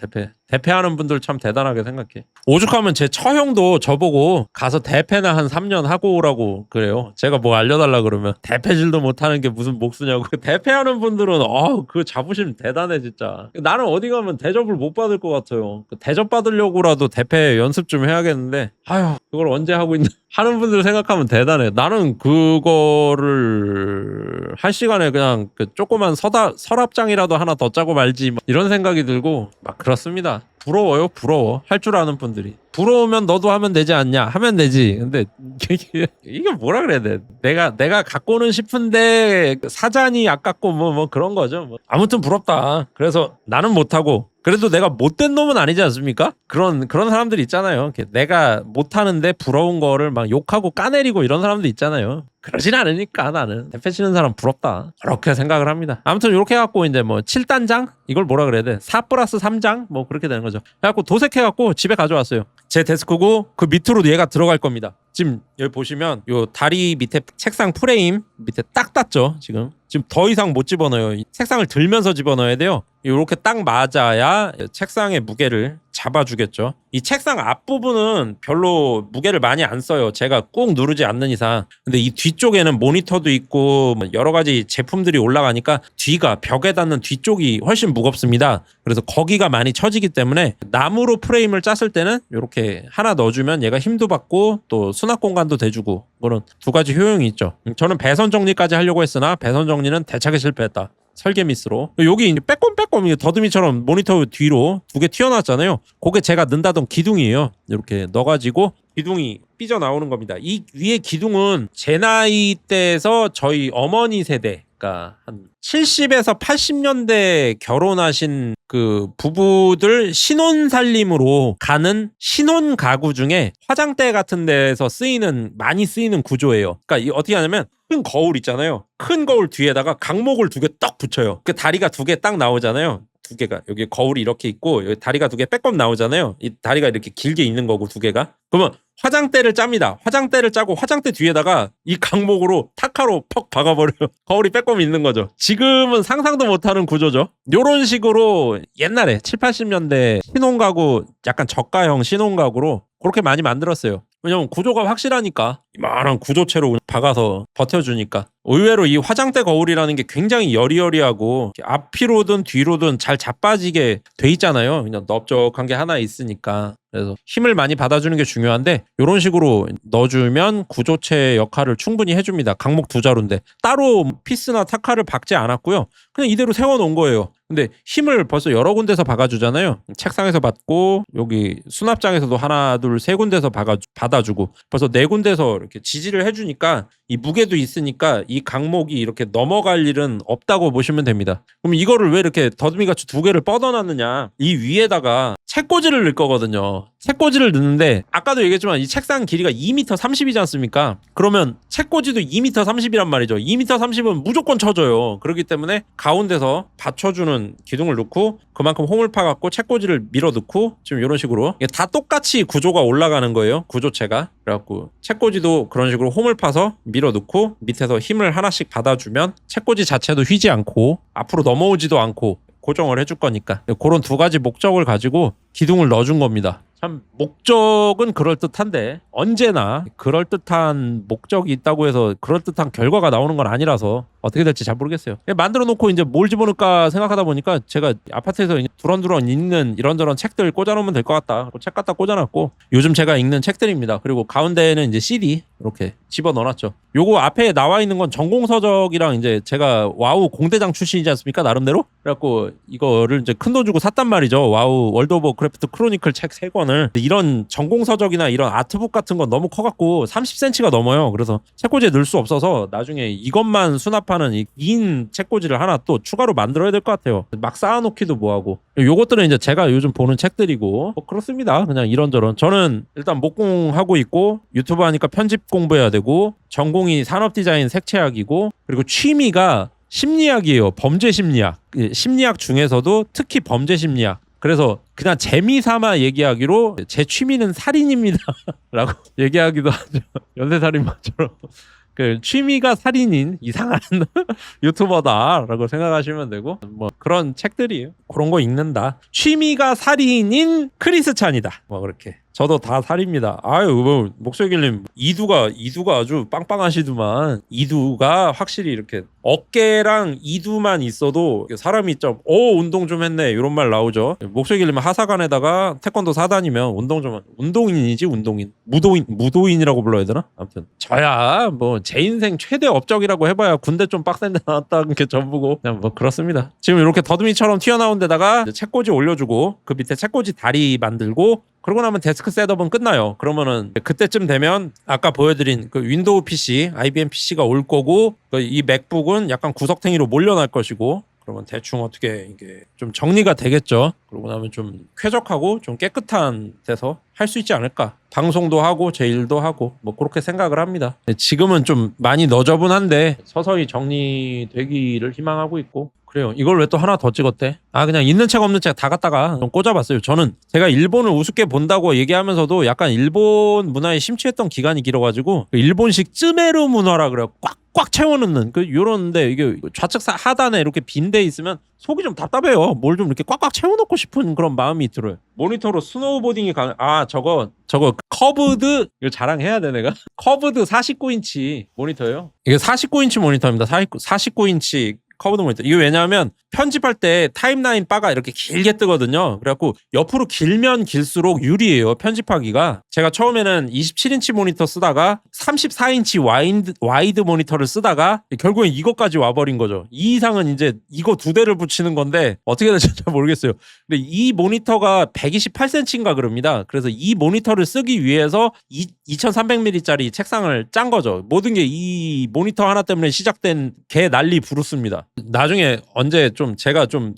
A: 대패하는 분들 참 대단하게 생각해. 오죽하면 제 처형도 저보고 가서 대패나 한 3년 하고 오라고 그래요. 제가 뭐 알려달라 그러면 대패질도 못하는 게 무슨 목수냐고. 대패하는 분들은 그 자부심 대단해 진짜. 나는 어디 가면 대접을 못 받을 것 같아요. 대접 받으려고라도 대패 연습 좀 해야겠는데 그걸 언제 하고 있는 하는 분들 생각하면 대단해. 나는 그거를 할 시간에 그냥 그 조그만 서랍장이라도 하나 더 짜고 말지 이런 생각이 들고 막 그렇습니다. 부러워요. 부러워. 할 줄 아는 분들이. 부러우면 너도 하면 되지 않냐? 하면 되지. 근데 이게 뭐라 그래야 돼? 내가 갖고는 싶은데 사잔이 아깝고 뭐 그런 거죠. 뭐. 아무튼 부럽다. 그래서 나는 못하고 그래도 내가 못된 놈은 아니지 않습니까? 그런 사람들이 있잖아요. 내가 못하는데 부러운 거를 막 욕하고 까내리고 이런 사람도 있잖아요. 그러진 않으니까 나는 대패 치는 사람 부럽다. 그렇게 생각을 합니다. 아무튼 이렇게 해갖고 이제 뭐 7단장? 이걸 뭐라 그래야 돼? 4+3장? 뭐 그렇게 되는 거죠. 그래갖고 도색해갖고 집에 가져왔어요. 제 데스크고 그 밑으로 얘가 들어갈 겁니다. 지금 여기 보시면 요 다리 밑에 책상 프레임 밑에 딱 닿죠. 지금 더 이상 못 집어넣어요. 이 책상을 들면서 집어넣어야 돼요. 이렇게 딱 맞아야 책상의 무게를 잡아주겠죠. 이 책상 앞부분은 별로 무게를 많이 안 써요. 제가 꾹 누르지 않는 이상. 근데 이 뒤쪽에는 모니터도 있고 여러 가지 제품들이 올라가니까 뒤가 벽에 닿는 뒤쪽이 훨씬 무겁습니다. 그래서 거기가 많이 처지기 때문에 나무로 프레임을 짰을 때는 이렇게 하나 넣어주면 얘가 힘도 받고 또 수납 공간도 돼주고 그런 두 가지 효용이 있죠. 저는 배선 정리까지 하려고 했으나 배선 정리는 대차게 실패했다. 설계 미스로. 여기 이제 빼꼼 더듬이처럼 모니터 뒤로 두 개 튀어나왔잖아요. 그게 제가 넣는다던 기둥이에요. 이렇게 넣어가지고 기둥이 삐져나오는 겁니다. 이 위에 기둥은 제 나이 때에서 저희 어머니 세대, 그러니까 한 70에서 80년대 결혼하신 그 부부들 신혼살림으로 가는 신혼 가구 중에 화장대 같은 데서 많이 쓰이는 구조예요. 그러니까 이 어떻게 하냐면 큰 거울 있잖아요. 큰 거울 뒤에다가 강목을 두 개 딱 붙여요. 그 다리가 두 개 딱 나오잖아요. 두 개가 여기 거울이 이렇게 있고 여기 다리가 두 개 빼꼼 나오잖아요. 이 다리가 이렇게 길게 있는 거고 두 개가. 그러면 화장대를 짭니다. 화장대를 짜고 화장대 뒤에다가 이 강목으로 타카로 퍽 박아버려요. 거울이 빼꼼 있는 거죠. 지금은 상상도 못하는 구조죠. 요런 식으로 옛날에 7, 80년대 신혼가구 약간 저가형 신혼가구로 그렇게 많이 만들었어요. 왜냐면 구조가 확실하니까 이만한 구조체로 박아서 버텨주니까. 의외로 이 화장대 거울이라는 게 굉장히 여리여리하고 앞뒤로든 뒤로든 잘 자빠지게 돼 있잖아요. 그냥 넓적한 게 하나 있으니까. 그래서 힘을 많이 받아주는 게 중요한데 이런 식으로 넣어주면 구조체 역할을 충분히 해줍니다. 강목 두 자루인데 따로 피스나 타카를 박지 않았고요. 그냥 이대로 세워놓은 거예요. 근데 힘을 벌써 여러 군데서 박아주잖아요. 책상에서 받고 여기 수납장에서도 하나 둘 세 군데서 받아주고 벌써 네 군데서 이렇게 지지를 해주니까 이 무게도 있으니까 이 강목이 이렇게 넘어갈 일은 없다고 보시면 됩니다. 그럼 이거를 왜 이렇게 더듬이같이 두 개를 뻗어놨느냐. 이 위에다가 책꽂이를 넣을 거거든요. 책꽂이를 넣는데 아까도 얘기했지만 이 책상 길이가 2m 30이지 않습니까? 그러면 책꽂이도 2m 30이란 말이죠. 2m 30은 무조건 쳐져요. 그렇기 때문에 가운데서 받쳐주는 기둥을 넣고 그만큼 홈을 파갖고 책꽂이를 밀어 넣고 지금 이런 식으로 이게 다 똑같이 구조가 올라가는 거예요. 구조체가. 그래갖고 책꽂이도 그런 식으로 홈을 파서 밀어 넣고 밑에서 힘을 하나씩 받아주면 책꽂이 자체도 휘지 않고 앞으로 넘어오지도 않고 고정을 해줄 거니까 그런 두 가지 목적을 가지고 기둥을 넣어준 겁니다. 참 목적은 그럴듯한데 언제나 그럴듯한 목적이 있다고 해서 그럴듯한 결과가 나오는 건 아니라서 어떻게 될지 잘 모르겠어요. 만들어 놓고 이제 뭘 집어넣을까 생각하다 보니까 제가 아파트에서 두런두런 읽는 이런저런 책들 꽂아놓으면 될 것 같다. 책 갖다 꽂아놨고 요즘 제가 읽는 책들입니다. 그리고 가운데에는 이제 CD 이렇게 집어넣어놨죠. 요거 앞에 나와 있는 건 전공서적이랑 이제 제가 와우 공대장 출신이지 않습니까? 나름대로? 그래갖고 이거를 이제 큰돈 주고 샀단 말이죠. 와우 월드 오브 크래프트 크로니클 책 3권을. 이런 전공서적이나 이런 아트북 같은 건 너무 커갖고 30cm가 넘어요. 그래서 책꽂이에 넣을 수 없어서 나중에 이것만 수납하는 이 긴 책꽂이를 하나 또 추가로 만들어야 될 것 같아요. 막 쌓아놓기도 뭐하고. 요것들은 이제 제가 요즘 보는 책들이고 뭐 그렇습니다. 그냥 이런저런. 저는 일단 목공하고 있고 유튜브 하니까 편집 공부해야 되고 전공이 산업디자인 색채학이고 그리고 취미가 심리학이에요. 범죄 심리학. 심리학 중에서도 특히 범죄 심리학. 그래서 그냥 재미삼아 얘기하기로 제 취미는 살인입니다 라고 얘기하기도 하죠. 연쇄살인마처럼. 그 취미가 살인인 이상한 유튜버다라고 생각하시면 되고 뭐 그런 책들이에요. 그런 거 읽는다. 취미가 살인인 크리스찬이다. 뭐 그렇게. 저도 다 살입니다. 아유 뭐 목소리길님 이두가 아주 빵빵하시더만. 이두가 확실히 이렇게 어깨랑 이두만 있어도 사람이 좀 운동 좀 했네 이런 말 나오죠. 목소리길님 하사관에다가 태권도 4단이면 운동인이지 운동인 무도인이라고 불러야 되나? 아무튼 저야 뭐 제 인생 최대 업적이라고 해봐야 군대 좀 빡센데 나왔다는 게 전부고 그냥 뭐 그렇습니다. 지금 이렇게 더듬이처럼 튀어나온 데다가 책꽂이 올려주고 그 밑에 책꽂이 다리 만들고 그러고 나면 데스크 셋업은 끝나요. 그러면은 그때쯤 되면 아까 보여드린 그 윈도우 PC, IBM PC가 올 거고 이 맥북은 약간 구석탱이로 몰려날 것이고 그러면 대충 어떻게 이게 좀 정리가 되겠죠. 그러고 나면 좀 쾌적하고 좀 깨끗한 데서 할 수 있지 않을까. 방송도 하고 제 일도 하고 뭐 그렇게 생각을 합니다. 지금은 좀 많이 너저분한데 서서히 정리되기를 희망하고 있고 그래요. 이걸 왜 또 하나 더 찍었대? 그냥 있는 책 없는 책 다 갖다가 좀 꽂아봤어요. 저는 제가 일본을 우습게 본다고 얘기하면서도 약간 일본 문화에 심취했던 기간이 길어가지고 일본식 쯔메르 문화라 그래요. 꽉꽉 채워넣는 요런데 이게 좌측 하단에 이렇게 빈 데 있으면 속이 좀 답답해요. 뭘 좀 이렇게 꽉꽉 채워넣고 싶은 그런 마음이 들어요. 모니터로 스노우보딩이 저거 커브드 이거 자랑해야 돼 내가. 커브드 49인치 모니터예요. 이게 49인치 모니터입니다. 49인치 커브드 모니터. 이게 왜냐하면 편집할 때 타임라인 바가 이렇게 길게 뜨거든요. 그래갖고 옆으로 길면 길수록 유리해요. 편집하기가. 제가 처음에는 27인치 모니터 쓰다가 34인치 와이드 모니터를 쓰다가 결국엔 이것까지 와버린 거죠. 이 이상은 이제 이거 두 대를 붙이는 건데 어떻게 될지 잘 모르겠어요. 근데 이 모니터가 128cm인가 그럽니다. 그래서 이 모니터를 쓰기 위해서 2300mm짜리 책상을 짠 거죠. 모든 게 이 모니터 하나 때문에 시작된 개 난리 부르스입니다. 나중에 언제 좀 제가 좀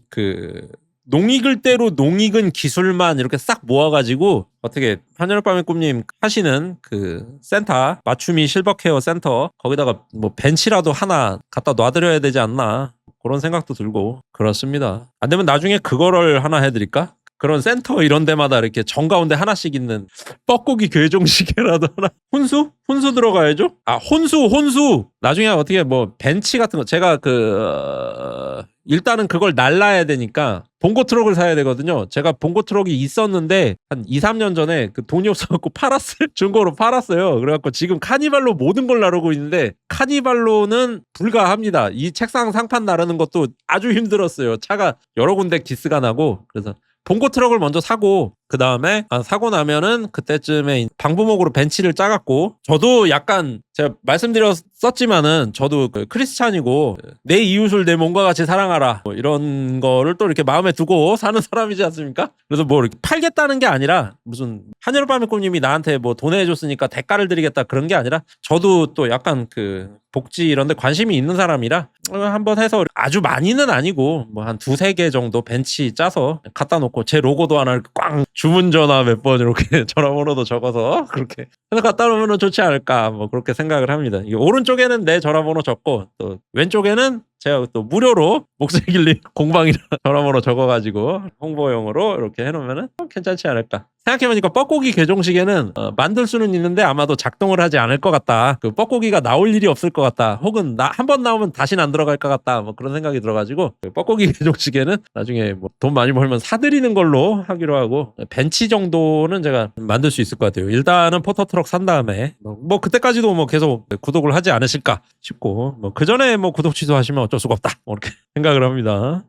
A: 농익을 대로 농익은 기술만 이렇게 싹 모아가지고 어떻게 한여름밤의 꿈님 하시는 그 센터 맞춤이 실버케어 센터 거기다가 뭐 벤치라도 하나 갖다 놔드려야 되지 않나 그런 생각도 들고 그렇습니다. 안 되면 나중에 그거를 하나 해드릴까? 그런 센터 이런 데마다 이렇게 정가운데 하나씩 있는 뻐꾸기 괴종시계라도 하나. 혼수 들어가야죠. 혼수 나중에 어떻게 뭐 벤치 같은 거 제가 일단은 그걸 날라야 되니까 봉고 트럭을 사야 되거든요. 제가 봉고 트럭이 있었는데 한 2, 3년 전에 돈이 없어갖고 팔았어요. 중고로 팔았어요. 그래갖고 지금 카니발로 모든 걸 나르고 있는데 카니발로는 불가합니다. 이 책상 상판 나르는 것도 아주 힘들었어요. 차가 여러 군데 기스가 나고 그래서 봉고 트럭을 먼저 사고 그 다음에 사고 나면은 그때쯤에 방부목으로 벤치를 짜갖고 저도 약간 제가 말씀드렸었지만은 저도 크리스찬이고 내 이웃을 내 몸과 같이 사랑하라 뭐 이런 거를 또 이렇게 마음에 두고 사는 사람이지 않습니까? 그래서 뭐 이렇게 팔겠다는 게 아니라 무슨 한여름밤의 꿈님이 나한테 뭐 돈 해줬으니까 대가를 드리겠다 그런 게 아니라 저도 또 약간 복지 이런 데 관심이 있는 사람이라 한번 해서 아주 많이는 아니고 뭐 한 2-3개 정도 벤치 짜서 갖다 놓고 제 로고도 하나 이렇게 꽝 주문 전화 몇 번 이렇게 전화번호도 적어서 그렇게 해서 갖다 놓으면 좋지 않을까 뭐 그렇게 생각을 합니다. 이게 오른쪽에는 내 전화번호 적고 또 왼쪽에는 제가 또 무료로 목소리 길리 공방이라 전화번호 적어가지고 홍보용으로 이렇게 해놓으면 괜찮지 않을까. 생각해보니까 뻐꾸기 괴종시계는 만들 수는 있는데 아마도 작동을 하지 않을 것 같다. 뻐꾸기가 나올 일이 없을 것 같다. 혹은 한 번 나오면 다시는 안 들어갈 것 같다. 뭐 그런 생각이 들어가지고 뻐꾸기 괴종시계는 나중에 뭐 돈 많이 벌면 사드리는 걸로 하기로 하고 벤치 정도는 제가 만들 수 있을 것 같아요. 일단은 포터트럭 산 다음에 뭐 그때까지도 뭐 계속 구독을 하지 않으실까 싶고 뭐 그 전에 뭐 구독 취소하시면 어쩔 수가 없다. 뭐 이렇게 생각을 합니다.